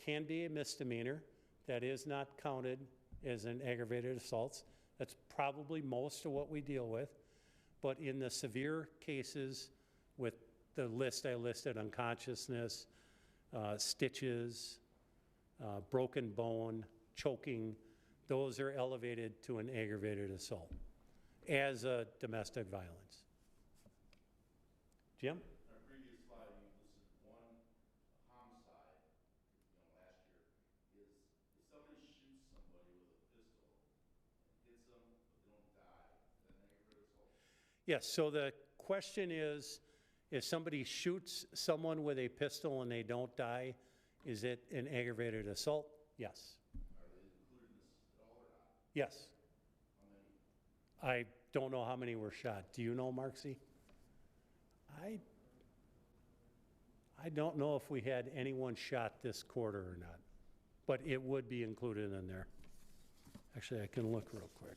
can be a misdemeanor. That is not counted as an aggravated assault. That's probably most of what we deal with. But in the severe cases with the list I listed, unconsciousness, stitches, broken bone, choking, those are elevated to an aggravated assault as a domestic violence. Jim? On our previous slide, you listed 1 homicide, last year. If somebody shoots somebody with a pistol and hits them, but they don't die, is that an aggravated assault? Yes, so the question is, if somebody shoots someone with a pistol and they don't die, is it an aggravated assault? Yes. Are they included in this at all or not? Yes. How many? I don't know how many were shot. Do you know, Marksy? I don't know if we had anyone shot this quarter or not, but it would be included in there. Actually, I can look real quick.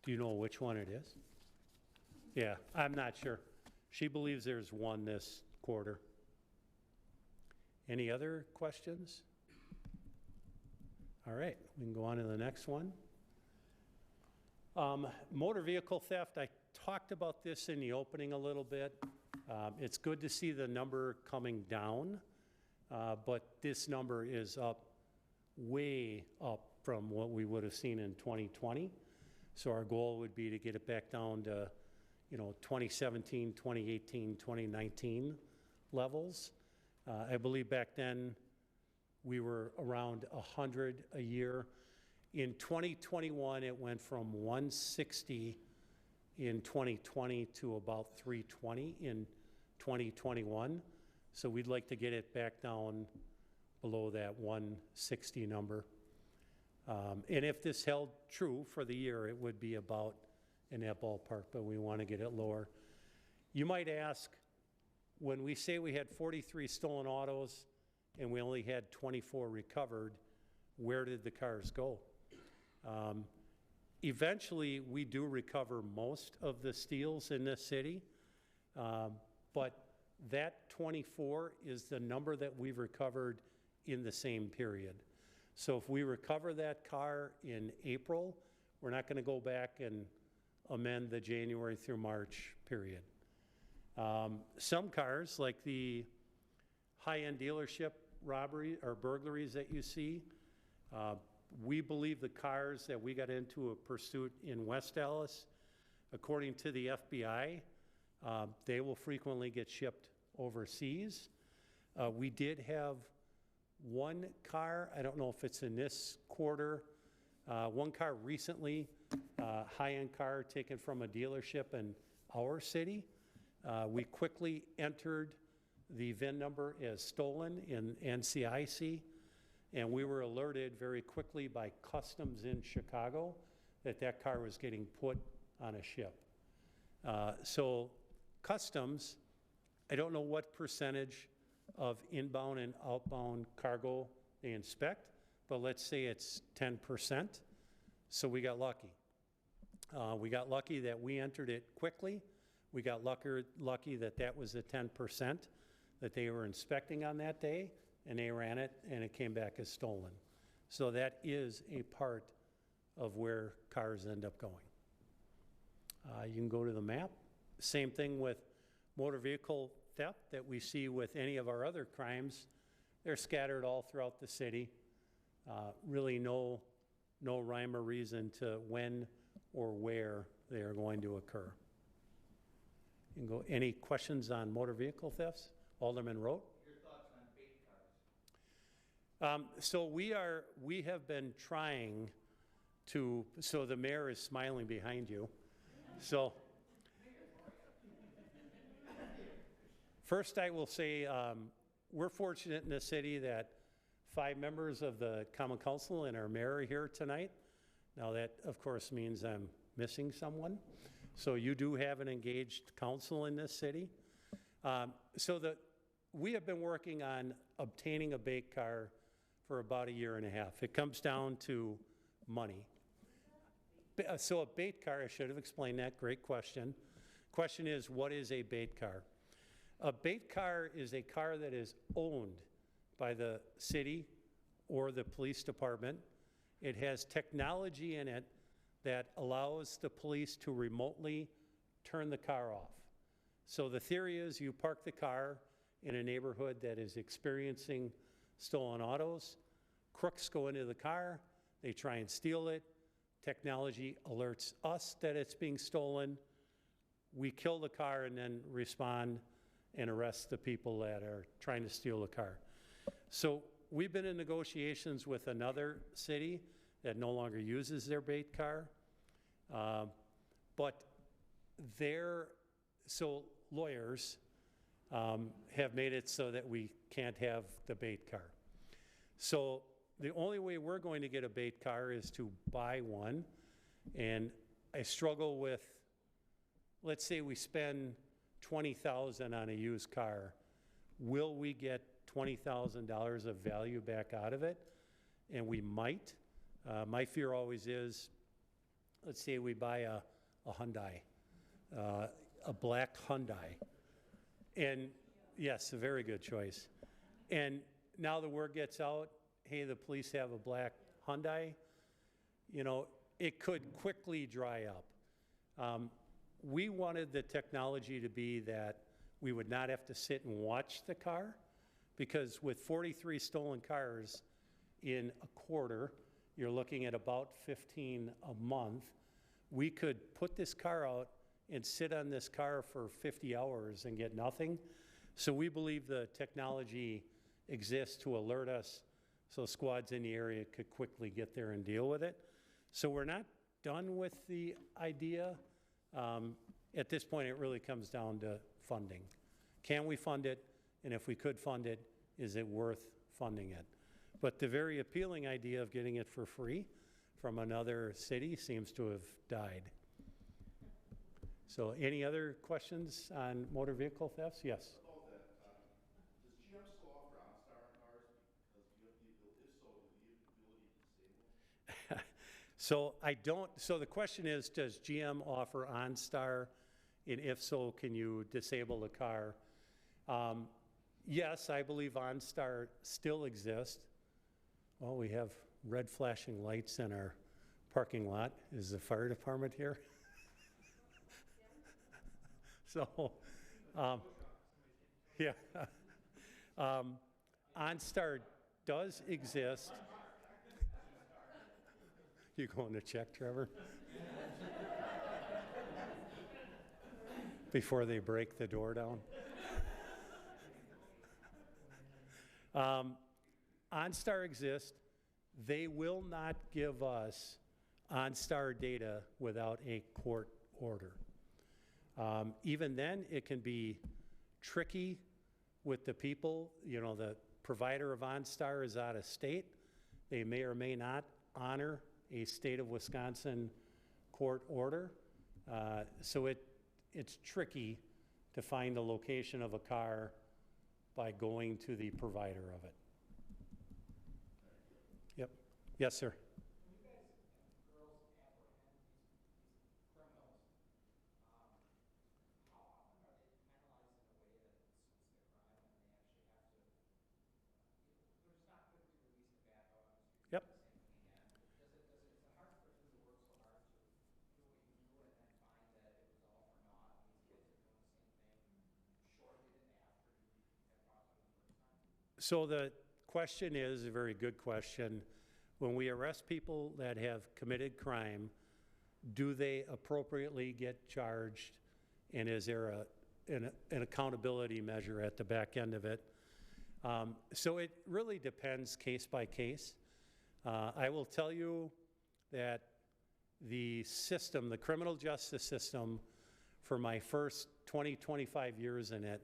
Do you know which one it is? Yeah, I'm not sure. She believes there's 1 this quarter. Any other questions? All right, we can go on to the next one. Motor vehicle theft, I talked about this in the opening a little bit. It's good to see the number coming down, but this number is up, way up from what we would have seen in 2020. So our goal would be to get it back down to, 2017, 2018, 2019 levels. I believe back then we were around 100 a year. In 2021, it went from 160 in 2020 to about 320 in 2021. So we'd like to get it back down below that 160 number. And if this held true for the year, it would be about in that ballpark, but we want to get it lower. You might ask, when we say we had 43 stolen autos and we only had 24 recovered, where did the cars go? Eventually, we do recover most of the steals in this city, but that 24 is the number that we've recovered in the same period. So if we recover that car in April, we're not going to go back and amend the January through March period. Some cars, like the high-end dealership robbery or burglaries that you see, we believe the cars that we got into a pursuit in West Allis, according to the FBI, they will frequently get shipped overseas. We did have one car, I don't know if it's in this quarter, one car recently, high-end car taken from a dealership in our city. We quickly entered the VIN number as stolen in NCIC, and we were alerted very quickly by customs in Chicago that that car was getting put on a ship. So customs, I don't know what percentage of inbound and outbound cargo they inspect, but let's say it's 10%. So we got lucky. We got lucky that we entered it quickly. We got lucky that that was the 10% that they were inspecting on that day, and they ran it, and it came back as stolen. So that is a part of where cars end up going. You can go to the map. Same thing with motor vehicle theft that we see with any of our other crimes. They're scattered all throughout the city. Really no rhyme or reason to when or where they are going to occur. You can go. Any questions on motor vehicle thefts? Alderman Rote? Your thoughts on bait cars? So we have been trying to, so the mayor is smiling behind you. So first I will say we're fortunate in the city that 5 members of the Common Council and our mayor are here tonight. Now that of course means I'm missing someone. So you do have an engaged council in this city. We have been working on obtaining a bait car for about 1.5 years. It comes down to money. So a bait car, I should have explained that, great question. Question is, what is a bait car? A bait car is a car that is owned by the city or the police department. It has technology in it that allows the police to remotely turn the car off. So the theory is you park the car in a neighborhood that is experiencing stolen autos, crooks go into the car, they try and steal it, technology alerts us that it's being stolen, we kill the car and then respond and arrest the people that are trying to steal the car. So we've been in negotiations with another city that no longer uses their bait car, but lawyers have made it so that we can't have the bait car. So the only way we're going to get a bait car is to buy one, and I struggle with, let's say we spend $20,000 on a used car, will we get $20,000 of value back out of it? And we might. My fear always is, let's say we buy a Hyundai, a black Hyundai. And yes, a very good choice. And now the word gets out, hey, the police have a black Hyundai, it could quickly dry up. We wanted the technology to be that we would not have to sit and watch the car, because with 43 stolen cars in a quarter, you're looking at about 15 a month. We could put this car out and sit on this car for 50 hours and get nothing. So we believe the technology exists to alert us so squads in the area could quickly get there and deal with it. So we're not done with the idea. At this point, it really comes down to funding. Can we fund it? And if we could fund it, is it worth funding it? But the very appealing idea of getting it for free from another city seems to have died. So any other questions on motor vehicle thefts? Yes. About that, does GM still offer OnStar cars? Because do you have the ability, if so, do you have the ability to disable them? So I don't, so the question is, does GM offer OnStar? And if so, can you disable the car? Yes, I believe OnStar still exists. Well, we have red flashing lights in our parking lot. Is the fire department here? So, yeah. OnStar does exist. You going to check, Trevor? Before they break the door down? OnStar exists. They will not give us OnStar data without a court order. Even then, it can be tricky with the people. You know, the provider of OnStar is out of state. They may or may not honor a state of Wisconsin court order. So it's tricky to find the location of a car by going to the provider of it. Yep. Yes, sir. When you guys, girls apprehend these criminals, how often are they penalized in a way that suits their crime and they actually have to, they're just not quickly released to back out on the street? Yep. The same thing again. Is it hard for them to work so hard to do what you do and then find that it was all for naught and these kids are doing the same thing shortly after you have caught them the first time? So the question is a very good question. When we arrest people that have committed crime, do they appropriately get charged? And is there an accountability measure at the back end of it? So it really depends case by case. I will tell you that the system, the criminal justice system, for my first 20, 25 years in it,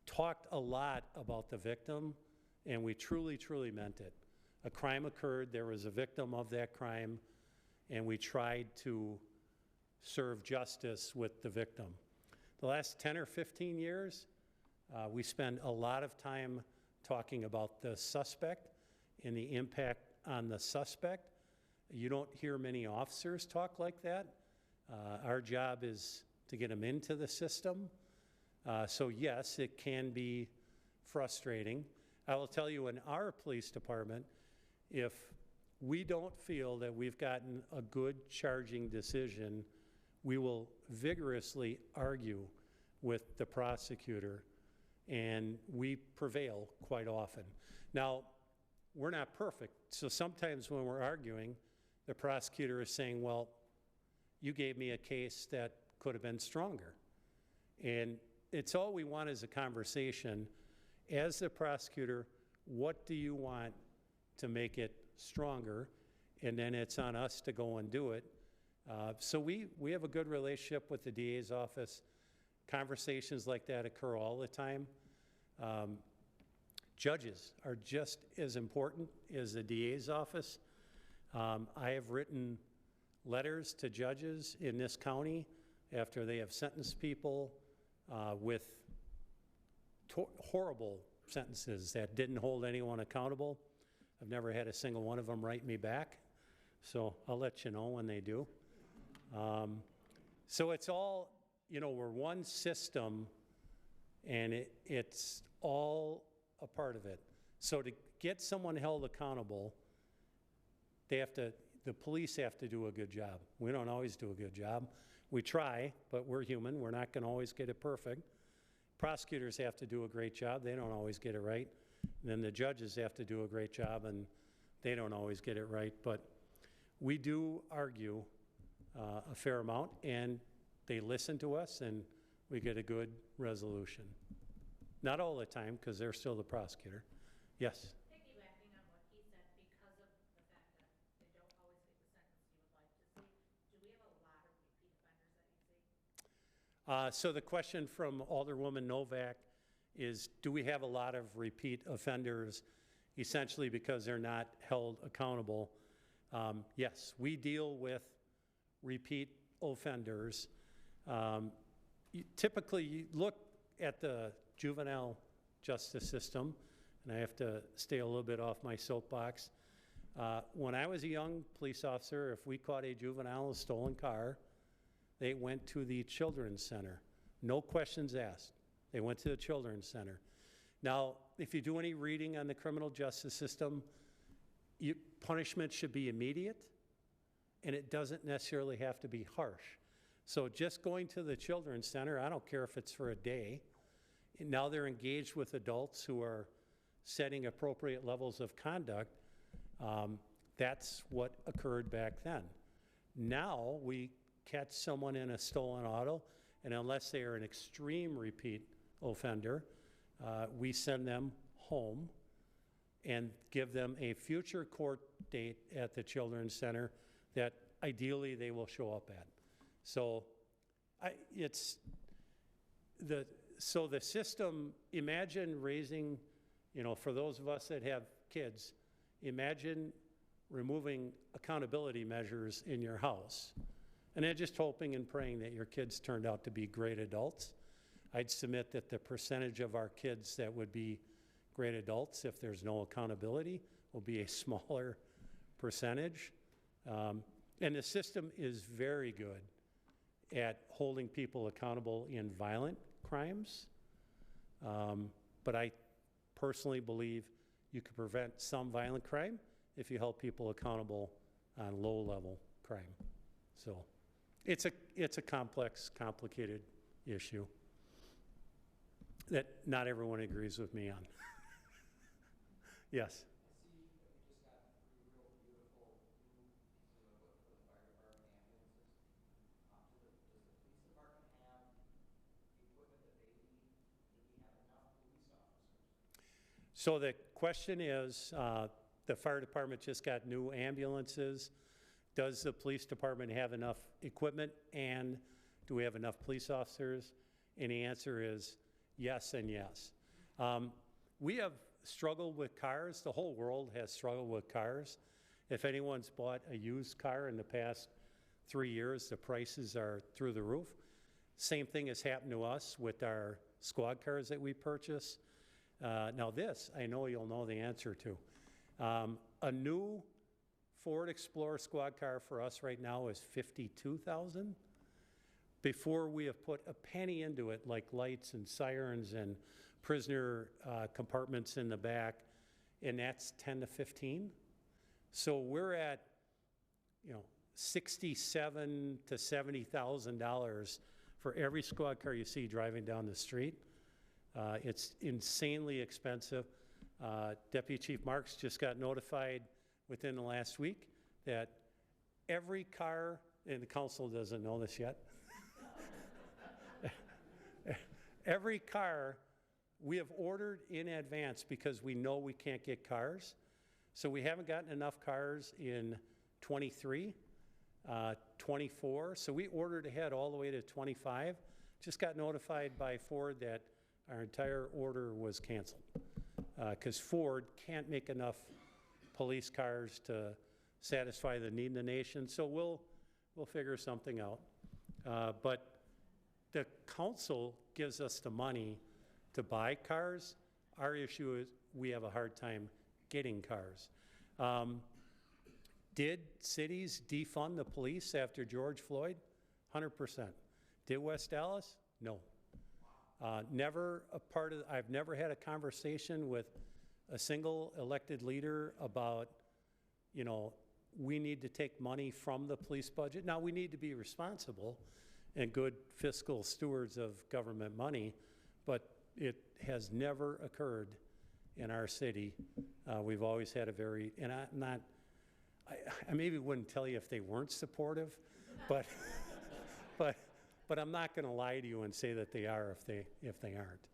talked a lot about the victim, and we truly, truly meant it. A crime occurred, there was a victim of that crime, and we tried to serve justice with the victim. The last 10 or 15 years, we spend a lot of time talking about the suspect and the impact on the suspect. You don't hear many officers talk like that. Our job is to get them into the system. So yes, it can be frustrating. I will tell you, in our police department, if we don't feel that we've gotten a good charging decision, we will vigorously argue with the prosecutor, and we prevail quite often. Now, we're not perfect, so sometimes when we're arguing, the prosecutor is saying, well, you gave me a case that could have been stronger. And it's all we want is a conversation. As the prosecutor, what do you want to make it stronger? And then it's on us to go and do it. So we have a good relationship with the DA's office. Conversations like that occur all the time. Judges are just as important as the DA's office. I have written letters to judges in this county after they have sentenced people with horrible sentences that didn't hold anyone accountable. I've never had a single one of them write me back, so I'll let you know when they do. So it's all, you know, we're one system, and it's all a part of it. So to get someone held accountable, the police have to do a good job. We don't always do a good job. We try, but we're human. We're not going to always get it perfect. Prosecutors have to do a great job. They don't always get it right. And then the judges have to do a great job, and they don't always get it right. But we do argue a fair amount, and they listen to us, and we get a good resolution. Not all the time, because they're still the prosecutor. Yes? Piggybacking on what he So the question from Alderwoman Novak is, do we have a lot of repeat offenders, essentially because they're not held accountable? Yes, we deal with repeat offenders. Typically, you look at the juvenile justice system, and I have to stay a little bit off my soapbox. When I was a young police officer, if we caught a juvenile in a stolen car, they went to the Children's Center. No questions asked. They went to the Children's Center. Now, if you do any reading on the criminal justice system, punishment should be immediate, and it doesn't necessarily have to be harsh. So just going to the Children's Center, I don't care if it's for a day, now they're engaged with adults who are setting appropriate levels of conduct. That's what occurred back then. Now we catch someone in a stolen auto, and unless they are an extreme repeat offender, we send them home and give them a future court date at the Children's Center that ideally they will show up at. So so the system, imagine raising, for those of us that have kids, imagine removing accountability measures in your house, and then just hoping and praying that your kids turned out to be great adults. I'd submit that the percentage of our kids that would be great adults, if there's no accountability, will be a smaller percentage. And the system is very good at holding people accountable in violent crimes. But I personally believe you could prevent some violent crime if you held people accountable on low-level crime. So it's a complex, complicated issue that not everyone agrees with me on. Yes? I see that we just got 3 real beautiful new pieces of equipment for the fire department ambulances. Does the police department have the equipment that they need? Do we have enough police officers? So the question is, the fire department just got new ambulances. Does the police department have enough equipment, and do we have enough police officers? And the answer is yes and yes. We have struggled with cars. The whole world has struggled with cars. If anyone's bought a used car in the past 3 years, the prices are through the roof. Same thing has happened to us with our squad cars that we purchase. Now this, I know you'll know the answer to. A new Ford Explorer squad car for us right now is $52,000. Before we have put a penny into it, like lights and sirens and prisoner compartments in the back, and that's 10 to 15. So we're at, $67,000 to $70,000 for every squad car you see driving down the street. It's insanely expensive. Deputy Chief Marks just got notified within the last week that every car, and the council doesn't know this yet, every car we have ordered in advance because we know we can't get cars. So we haven't gotten enough cars in 23, 24. So we ordered ahead all the way to 25. Just got notified by Ford that our entire order was canceled because Ford can't make enough police cars to satisfy the need in the nation. So we'll figure something out. But the council gives us the money to buy cars. Our issue is we have a hard time getting cars. Did cities defund the police after George Floyd? 100%. Did West Allis? No. I've never had a conversation with a single elected leader about, we need to take money from the police budget. Now, we need to be responsible and good fiscal stewards of government money, but it has never occurred in our city. We've always had a very, and I maybe wouldn't tell you if they weren't supportive, but I'm not gonna lie to you and say that they are if they aren't.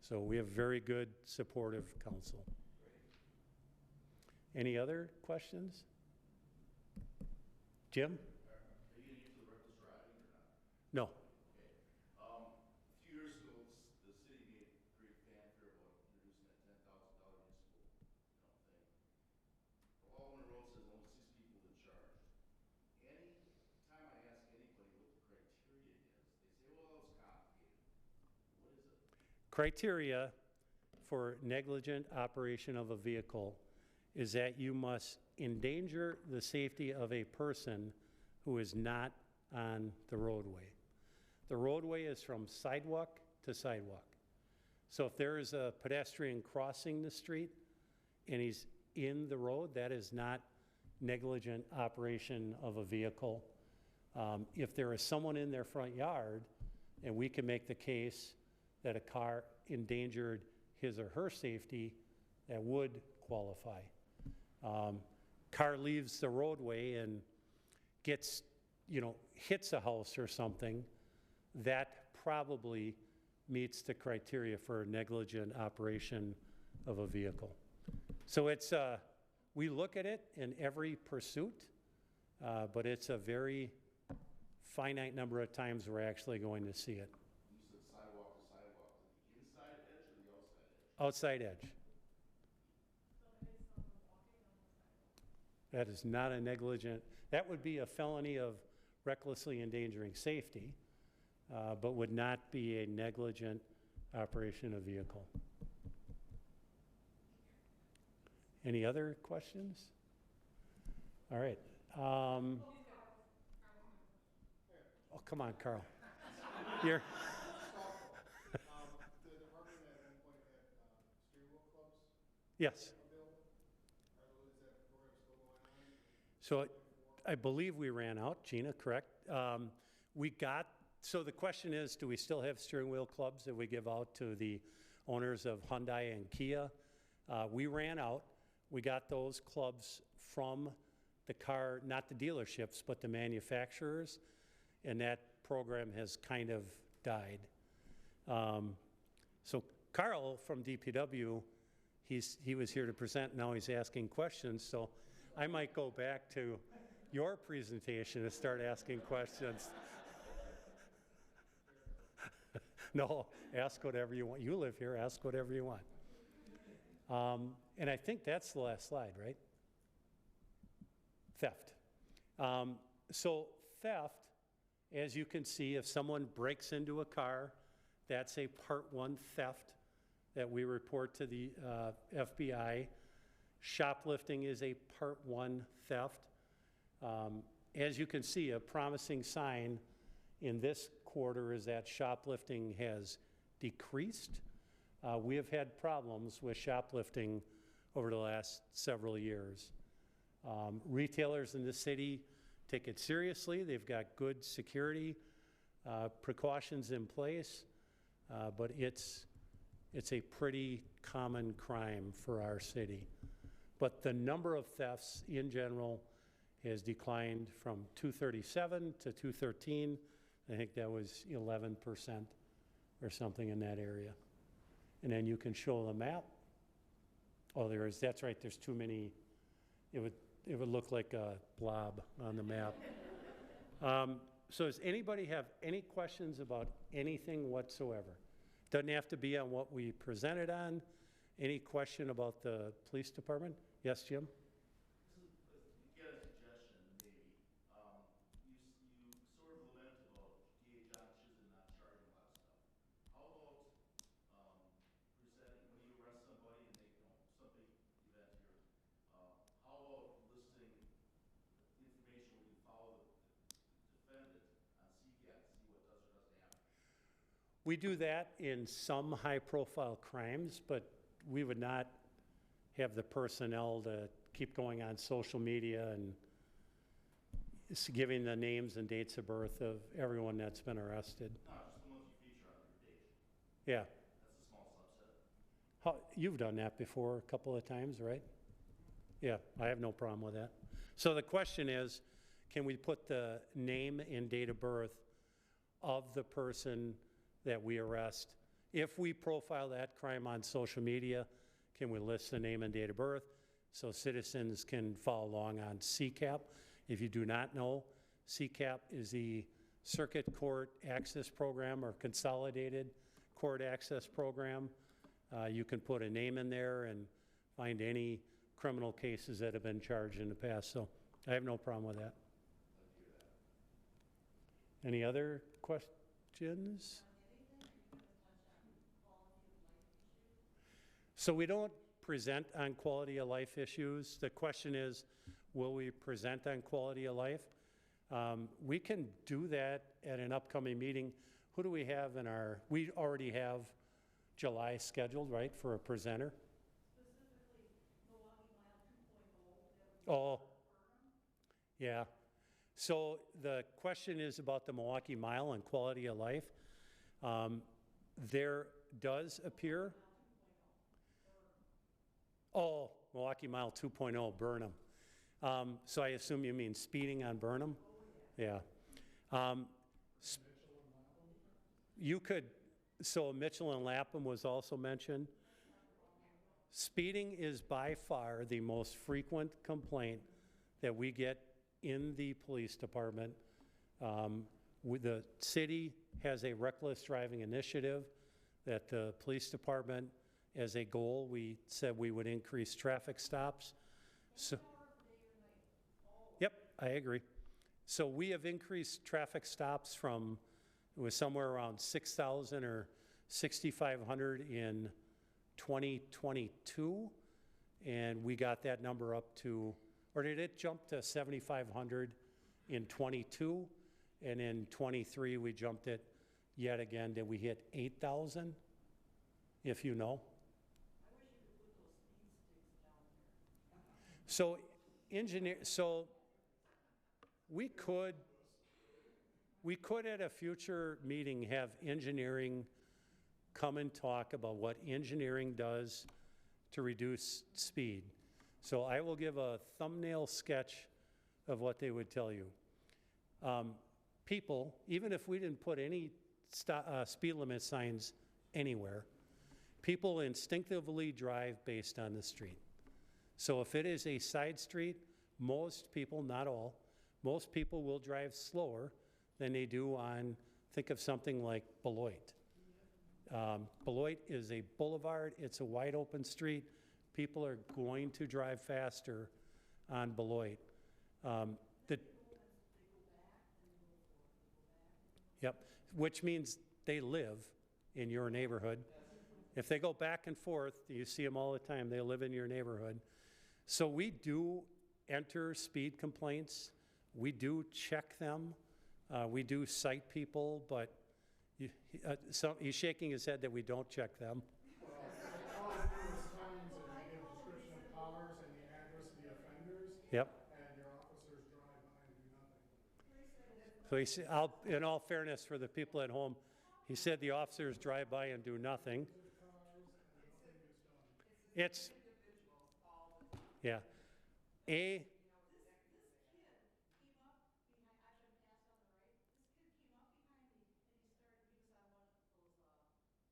So we have very good supportive council. Any other questions? Jim? Are you gonna use the reckless driving or not? No. Okay. criteria for negligent operation of a vehicle is that you must endanger the safety of a person who is not on the roadway. The roadway is from sidewalk to sidewalk. So if there is a pedestrian crossing the street and he's in the road, that is not negligent operation of a vehicle. If there is someone in their front yard and we can make the case that a car endangered his or her safety, that would qualify. Car leaves the roadway and gets, hits a house or something, that probably meets the criteria for negligent operation of a vehicle. So it's, we look at it in every pursuit, but it's a very finite number of times we're actually going to see it. You said sidewalk to sidewalk, to the inside edge or the outside edge? Outside edge. That is not a negligent, that would be a felony of recklessly endangering safety, but would not be a negligent operation of vehicle. Any other questions? All right. Oh, come on, Carl. You're The department at one point had steering wheel clubs yes. available. Is that program still going on? So I believe we ran out, Gina, correct? So the question is, do we still have steering wheel clubs that we give out to the owners of Hyundai and Kia? We ran out. We got those clubs from the car, not the dealerships, but the manufacturers, and that program has kind of died. So Carl from DPW, he was here to present, now he's asking questions, so I might go back to your presentation and start asking questions. No, ask whatever you want. You live here, ask whatever you want. And I think that's the last slide, right? Theft. So theft, as you can see, if someone breaks into a car, that's a Part 1 theft that we report to the FBI. Shoplifting is a Part 1 theft. As you can see, a promising sign in this quarter is that shoplifting has decreased. We have had problems with shoplifting over the last several years. Retailers in the city take it seriously. They've got good security precautions in place, but it's a pretty common crime for our city. But the number of thefts in general has declined from 237 to 213. I think that was 11% or something in that area. And then you can show the map. Oh, there is, that's right, there's too many. It would look like a blob on the map. So does anybody have any questions about anything whatsoever? Doesn't have to be on what we presented on. Any question about the police department? Yes, Jim? Get a suggestion, maybe. You sort of lament about DA John Chisholm not charging a lot of stuff. How about presenting, when you arrest somebody and they, somebody event here, how about listing information where you can follow the defendant on CCAT to see what does or doesn't happen? We do that in some high-profile crimes, but we would not have the personnel to keep going on social media and giving the names and dates of birth of everyone that's been arrested. No, just the ones you feature on your page. Yeah. That's a small subset. You've done that before a couple of times, right? Yeah, I have no problem with that. So the question is, can we put the name and date of birth of the person that we arrest? If we profile that crime on social media, can we list the name and date of birth so citizens can follow along on CCAP? If you do not know, CCAP is the Circuit Court Access Program or Consolidated Court Access Program. You can put a name in there and find any criminal cases that have been charged in the past. So I have no problem with that. Any other questions? So we don't present on quality of life issues. The question is, will we present on quality of life? We can do that at an upcoming meeting. Who do we have in our, we already have July scheduled, right, for a presenter? Specifically, Milwaukee Mile 2.0, that was Oh, yeah. So the question is about the Milwaukee Mile and quality of life. There does appear, oh, Milwaukee Mile 2.0, Burnham. So I assume you mean speeding on Burnham? Yeah. You could, so Mitchell and Lapham was also mentioned. Speeding is by far the most frequent complaint that we get in the police department. The city has a reckless driving initiative that the police department, as a goal, we said we would increase traffic stops. So, yep, I agree. So we have increased traffic stops from, it was somewhere around 6,000 or 6,500 in 2022, and we got that number up to, or did it jump to 7,500 in 22? And in 23, we jumped it yet again. Did we hit 8,000, if you know? I wish you could put those speed sticks down there. So so we could at a future meeting have engineering come and talk about what engineering does to reduce speed. So I will give a thumbnail sketch of what they would tell you. People, even if we didn't put any speed limit signs anywhere, people instinctively drive based on the street. So if it is a side street, most people, not all, most people will drive slower than they do on, think of something like Beloit. Beloit is a boulevard, it's a wide open street. People are going to drive faster on Beloit. Yep, which means they live in your neighborhood. If they go back and forth, you see them all the time, they live in your neighborhood. So we do enter speed complaints. We do check them. We do cite people, but he's shaking his head that we don't check them. All I do is signs and give description of cars and the address of the offenders. Yep. And your officers drive by and do nothing. So in all fairness for the people at home, he said the officers drive by and do nothing. It's, yeah. This kid came up behind, I've been passed on the right, this kid came up behind me and he started, he was on one of those, crotch rockets.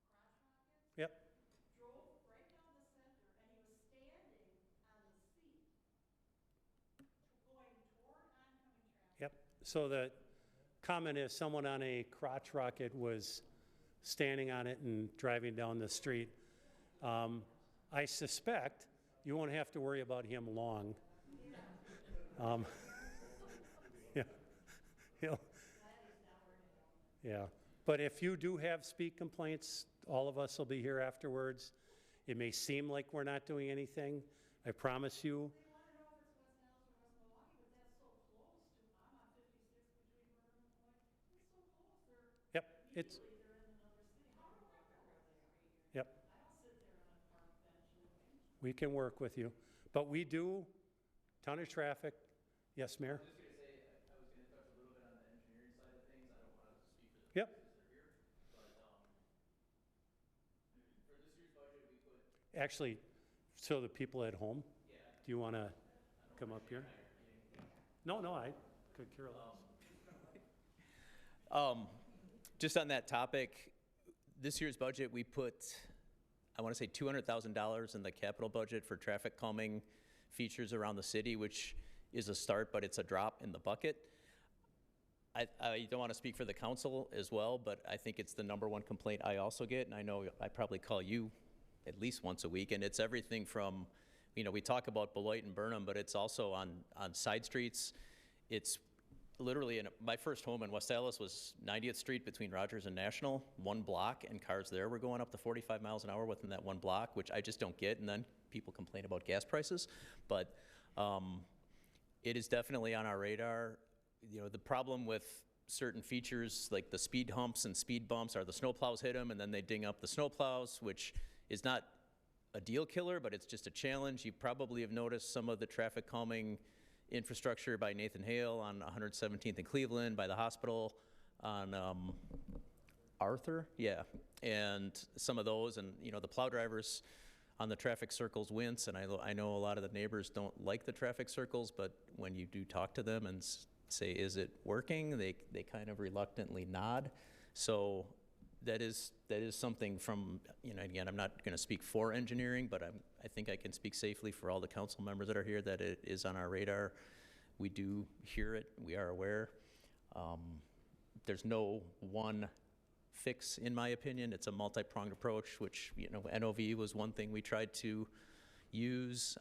Yep. Drove right down the center and he was standing on the seat, going toward oncoming traffic. Yep. So the comment is someone on a crotch rocket was standing on it and driving down the street. I suspect you won't have to worry about him long. Yeah. Yeah. But if you do have speed complaints, all of us will be here afterwards. It may seem like we're not doing anything. I promise you. They want to know if it's West Allis or West Milwaukee, but that's so close to, I'm on 56 between Burnham and Beloit. It's so close, Yep. usually they're in another city. How do I know where they are? Yep. I don't sit there on a park bench looking. We can work with you. But we do, ton of traffic. Yes, Mayor? I was just gonna say, I was gonna touch a little bit on the engineering side of things. I don't wanna speak for the Yep. businesses that are here, but, for this year's budget, we put, Actually, so the people at home, yeah, do you want to come up here? No, I could care less. Just on that topic, this year's budget, we put, I want to say $200,000 in the capital budget for traffic calming features around the city, which is a start, but it's a drop in the bucket. I don't want to speak for the council as well, but I think it's the #1 complaint I also get, and I know I probably call you at least once a week, and it's everything from, we talk about Beloit and Burnham, but it's also on side streets. It's literally, my first home in West Allis was 90th Street between Rogers and National, one block, and cars there were going up to 45 miles an hour within that one block, which I just don't get, and then people complain about gas prices. But it is definitely on our radar. You know, the problem with certain features like the speed humps and speed bumps are the snowplows hit them and then they ding up the snowplows, which is not a deal killer, but it's just a challenge. You probably have noticed some of the traffic calming infrastructure by Nathan Hale on 117th in Cleveland, by the hospital on Arthur, yeah, and some of those, and you know, the plow drivers on the traffic circles wince, and I know a lot of the neighbors don't like the traffic circles, but when you do talk to them and say, is it working, they kind of reluctantly nod. So that is something from, you know, again, I'm not going to speak for engineering, but I think I can speak safely for all the council members that are here that it is on our radar. We do hear it, we are aware. There's no one fix, in my opinion. It's a multi-pronged approach, which, you know, NOV was one thing we tried to use.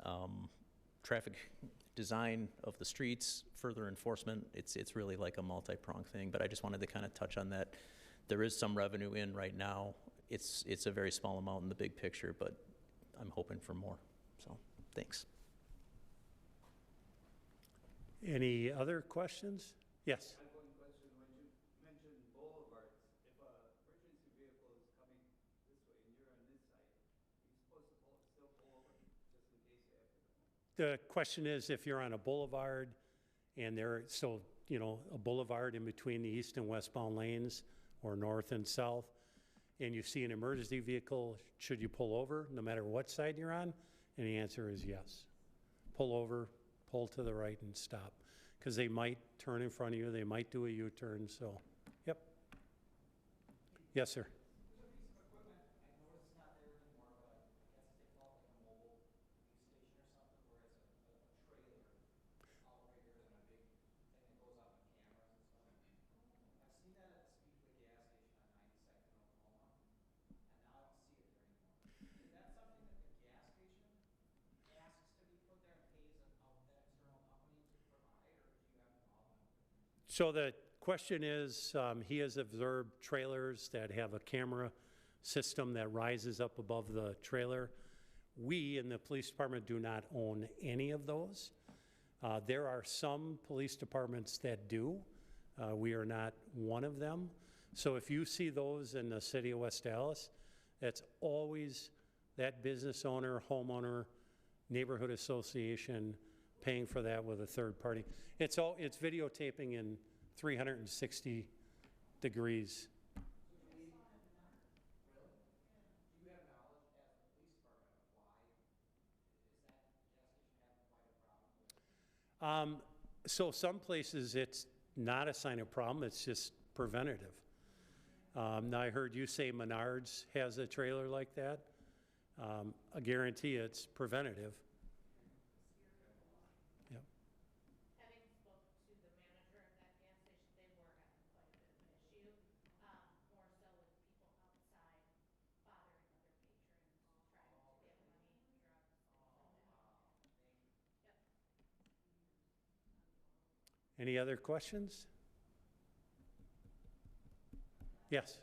Traffic design of the streets, further enforcement, it's really like a multi-pronged thing, but I just wanted to kind of touch on that. There is some revenue in right now. It's a very small amount in the big picture, but I'm hoping for more, so thanks. Any other questions? Yes. I have one question. When you mentioned boulevards, if a emergency vehicle is coming this way and you're on this side, you're supposed to still pull over just in case you have to go? The question is if you're on a boulevard and so, you know, a boulevard in between the east and westbound lanes or north and south, and you see an emergency vehicle, should you pull over no matter what side you're on? And the answer is yes. Pull over, pull to the right and stop. Because they might turn in front of you, they might do a U-turn, so, yep. Yes, sir. There's a piece of equipment, I noticed it's not there anymore, but I guess they call it like a mobile police station or something, where it's a trailer out right here and a big thing that goes up with cameras and stuff. I've seen that at the Speedway gas station on 92nd in Oklahoma, and now I don't see it there anymore. Is that something that the gas station asks to be put there and pays that external company to provide, or do you have to call them? So the question is, he has observed trailers that have a camera system that rises up above the trailer. We in the police department do not own any of those. There are some police departments that do. We are not one of them. So if you see those in the city of West Allis, that's always that business owner, homeowner, neighborhood association paying for that with a third party. It's videotaping in 360 degrees. Really? Do you have knowledge as the police department of why is that the gas station having quite a problem with? So some places it's not a sign of problem, it's just preventative. Now I heard you say Menards has a trailer like that. I guarantee it's preventative. Yep. Having spoke to the manager of that gas station, they were having quite a bit of an issue, more so with people outside bothering other patrons, trying to get money, drugs, things like that. Yep. Any other questions? Yes.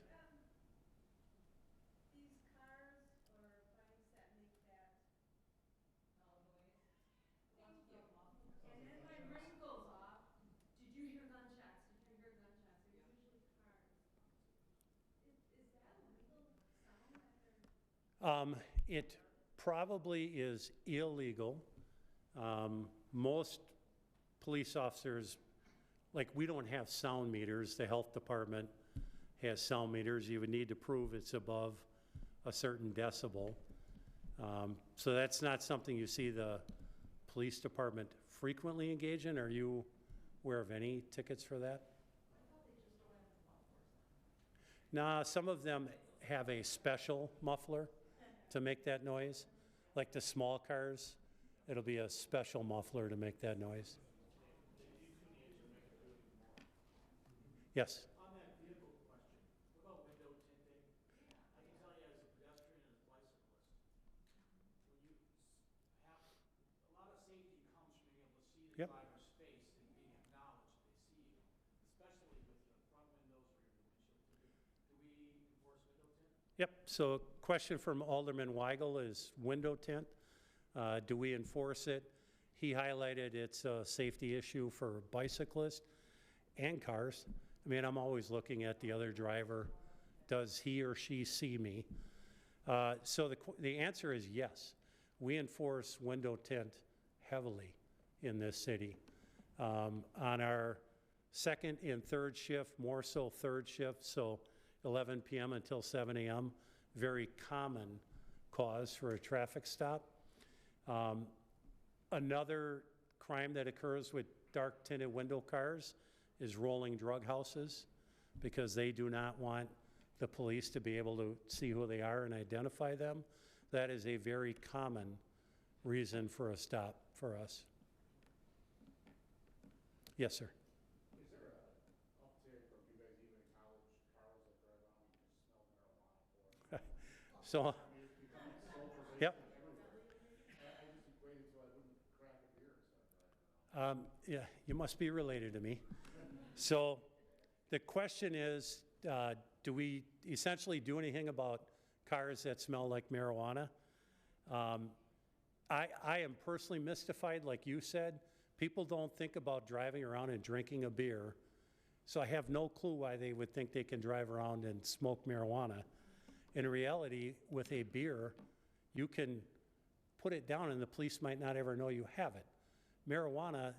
These cars or bikes that make that loud noise. Thank you. And then my brain goes off. Did you hear gunshots? Did you hear gunshots? It's usually cars. Is that a legal sound that they're? It probably is illegal. Most police officers, like we don't have sound meters. The health department has sound meters. You would need to prove it's above a certain decibel. So that's not something you see the police department frequently engage in. Are you aware of any tickets for that? I thought they just don't have the mufflers. Nah, some of them have a special muffler to make that noise. Like the small cars, it'll be a special muffler to make that noise. Yes? On that vehicle question, what about window tinting? I can tell you as a pedestrian and a bicyclist, when you have, a lot of safety comes from being able to see the Yep. driver's face and being acknowledged they see you. Yep, so question from Alderman Weigel is window tint. Do we enforce it? He highlighted it's a safety issue for bicyclists and cars. I mean, I'm always looking at the other driver. Does he or she see me? So the answer is yes. We enforce window tint heavily in this city. On our second and third shift, more so third shift, so 11 p.m. until 7 a.m., very common cause for a traffic stop. Another crime that occurs with dark tinted window cars is rolling drug houses, because they do not want the police to be able to see who they are and identify them. That is a very common reason for a stop for us. Yes, sir. Is there a uptick of you guys even acknowledge cars that drive around and you can smell marijuana for? So, I mean, it's becoming so pervasive yep. everywhere. I just waited till I wouldn't crack a beer and start driving around. Yeah, you must be related to me. So the question is, do we essentially do anything about cars that smell like marijuana? I am personally mystified, like you said. People don't think about driving around and drinking a beer, so I have no clue why they would think they can drive around and smoke marijuana. In reality, with a beer, you can put it down and the police might not ever know you have it. Marijuana,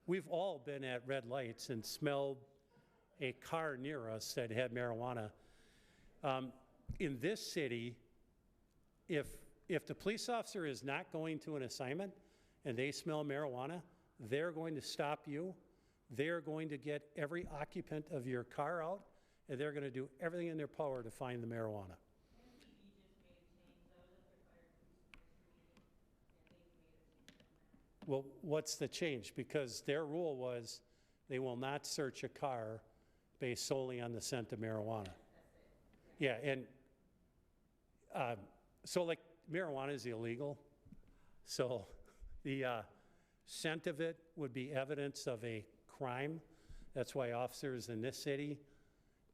we've all been at red lights and smelled a car near us that had marijuana. In this city, if the police officer is not going to an assignment and they smell marijuana, they're going to stop you. They're going to get every occupant of your car out, and they're going to do everything in their power to find the marijuana. Well, what's the change? Because their rule was they will not search a car based solely on the scent of marijuana. Yeah, and so like marijuana is illegal. So the scent of it would be evidence of a crime. That's why officers in this city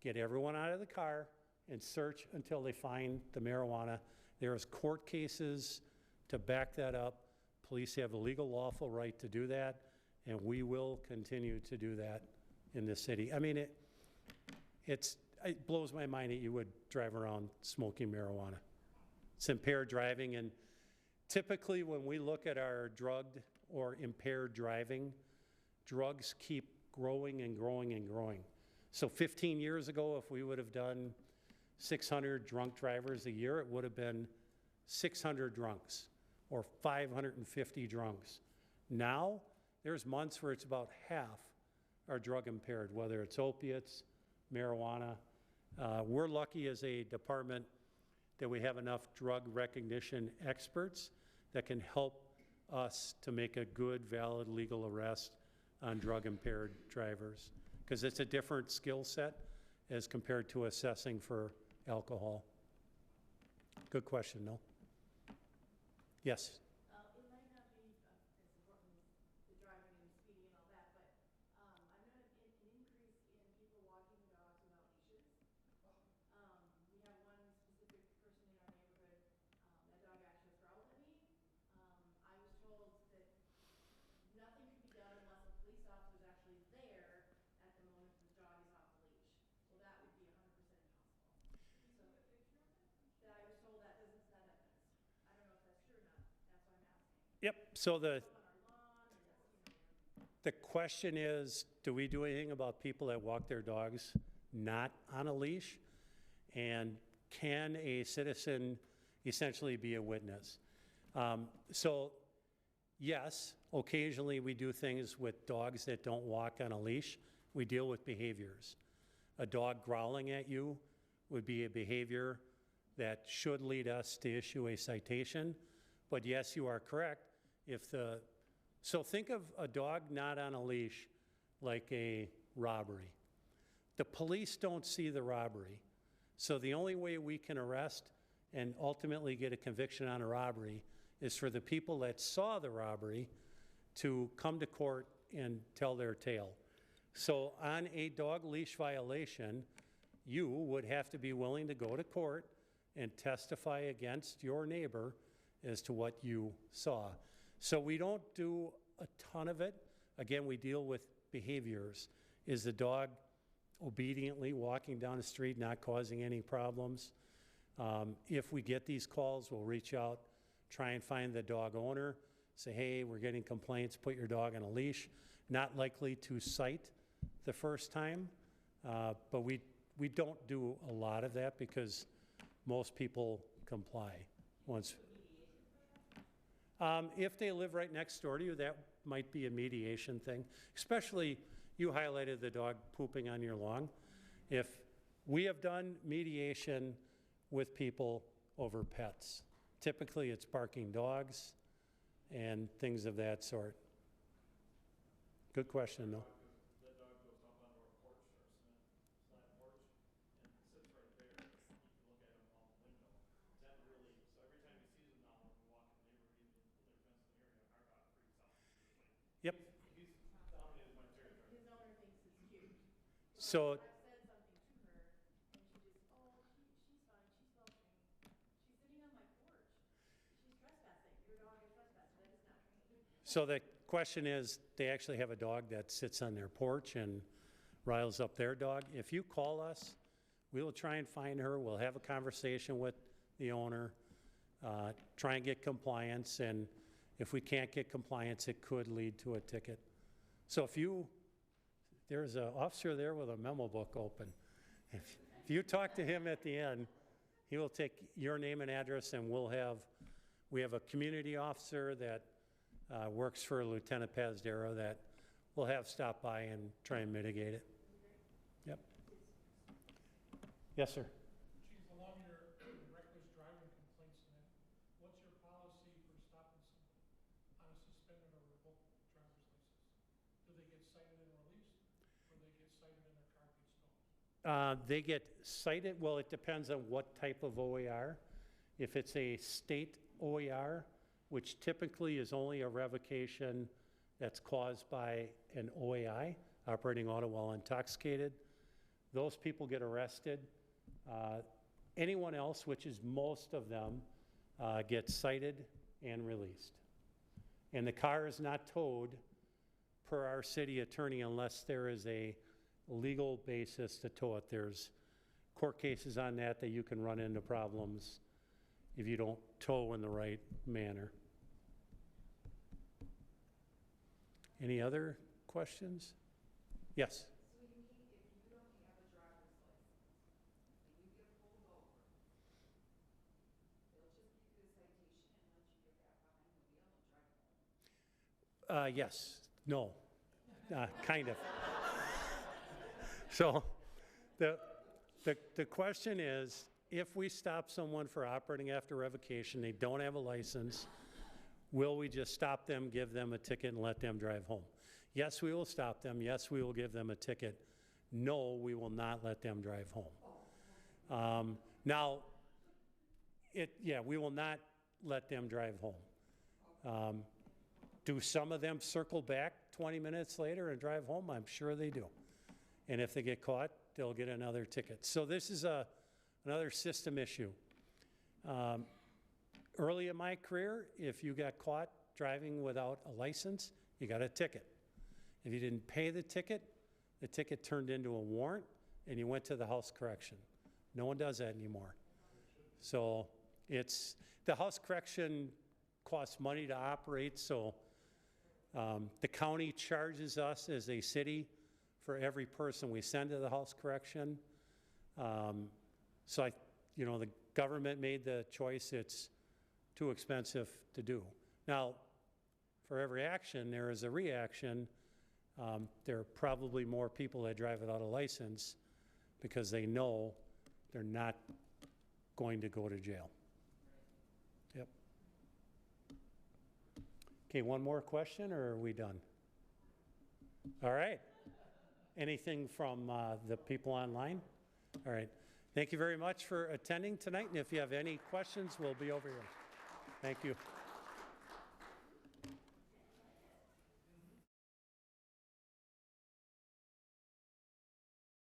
get everyone out of the car and search until they find the marijuana. There's court cases to back that up. Police have a legal, lawful right to do that, and we will continue to do that in this city. I mean, it blows my mind that you would drive around smoking marijuana. It's impaired driving, and typically when we look at our drugged or impaired driving, drugs keep growing and growing and growing. So 15 years ago, if we would have done 600 drunk drivers a year, it would have been 600 drunks or 550 drunks. Now, there's months where it's about half are drug impaired, whether it's opiates, marijuana. We're lucky as a department that we have enough drug recognition experts that can help us to make a good, valid, legal arrest on drug impaired drivers, because it's a different skill set as compared to assessing for alcohol. Good question, no? Yes. It might not be as important as the driving and speeding and all that, but I've noticed an increase in people walking dogs without leashes. We have one specific person in our neighborhood, that dog actually growled at me. I was told that nothing could be done unless a police officer is actually there at the moment the dog is off the leash. Well, that would be 100% impossible. So, that I was told that doesn't set evidence. I don't know if that's true or not. That's why I'm asking. Yep, so On our lawn, or that's, the question is, do we do anything about people that walk their dogs not on a leash? And can a citizen essentially be a witness? So yes, occasionally we do things with dogs that don't walk on a leash. We deal with behaviors. A dog growling at you would be a behavior that should lead us to issue a citation. But yes, you are correct. So think of a dog not on a leash like a robbery. The police don't see the robbery. So the only way we can arrest and ultimately get a conviction on a robbery is for the people that saw the robbery to come to court and tell their tale. So on a dog leash violation, you would have to be willing to go to court and testify against your neighbor as to what you saw. So we don't do a ton of it. Again, we deal with behaviors. Is the dog obediently walking down the street, not causing any problems? If we get these calls, we'll reach out, try and find the dog owner, say, hey, we're getting complaints, put your dog on a leash. Not likely to cite the first time, but we don't do a lot of that because most people comply once. If they live right next door to you, that might be a mediation thing, especially you highlighted the dog pooping on your lawn. If we have done mediation with people over pets, typically it's barking dogs and things of that sort. Good question, though. That dog goes up onto our porch, our slant porch, and sits right there. You can look at him out the window. That really, so every time he sees him now, when we walk in the neighborhood, even in their fenced area, our dog freaks out. Yep. He's dominated my territory. His owner thinks it's cute. So, I've said something to her, and she just, oh, she's fine, she's well trained. She's sitting on my porch. She's trespassing. Your dog is trespassing. That is not trained. so the question is, they actually have a dog that sits on their porch and riles up their dog. If you call us, we will try and find her. We'll have a conversation with the owner, try and get compliance, and if we can't get compliance, it could lead to a ticket. So there's an officer there with a memo book open. If you talk to him at the end, he will take your name and address, and we have a community officer that works for Lieutenant Pazdera that we'll have stop by and try and mitigate it. Yep. Yes, sir. Chief, along your reckless driving complaints and that, what's your policy for stopping someone on a suspended or revoked driver's license? Do they get cited and released, or they get cited and their car gets towed? They get cited, well, it depends on what type of OER. If it's a state OER, which typically is only a revocation that's caused by an OAI, operating auto while intoxicated, those people get arrested. Anyone else, which is most of them, gets cited and released. And the car is not towed per our city attorney unless there is a legal basis to tow it. There's court cases on that you can run into problems if you don't tow in the right manner. Any other questions? Yes? So if you don't have a driver's license, and you get pulled over, they'll just give you a citation and let you get back behind the wheel and drive home? Yes. No. Kind of. So the question is, if we stop someone for operating after revocation, they don't have a license, will we just stop them, give them a ticket, and let them drive home? Yes, we will stop them. Yes, we will give them a ticket. No, we will not let them drive home. Now, we will not let them drive home. Do some of them circle back 20 minutes later and drive home? I'm sure they do. And if they get caught, they'll get another ticket. So this is another system issue. Early in my career, if you got caught driving without a license, you got a ticket. If you didn't pay the ticket turned into a warrant, and you went to the house correction. No one does that anymore. So the house correction costs money to operate, so the county charges us as a city for every person we send to the house correction. So the government made the choice, it's too expensive to do. Now, for every action, there is a reaction. There are probably more people that drive without a license because they know they're not going to go to jail. Yep. Okay, one more question, or are we done? All right. Anything from the people online? All right. Thank you very much for attending tonight, and if you have any questions, we'll be over here. Thank you.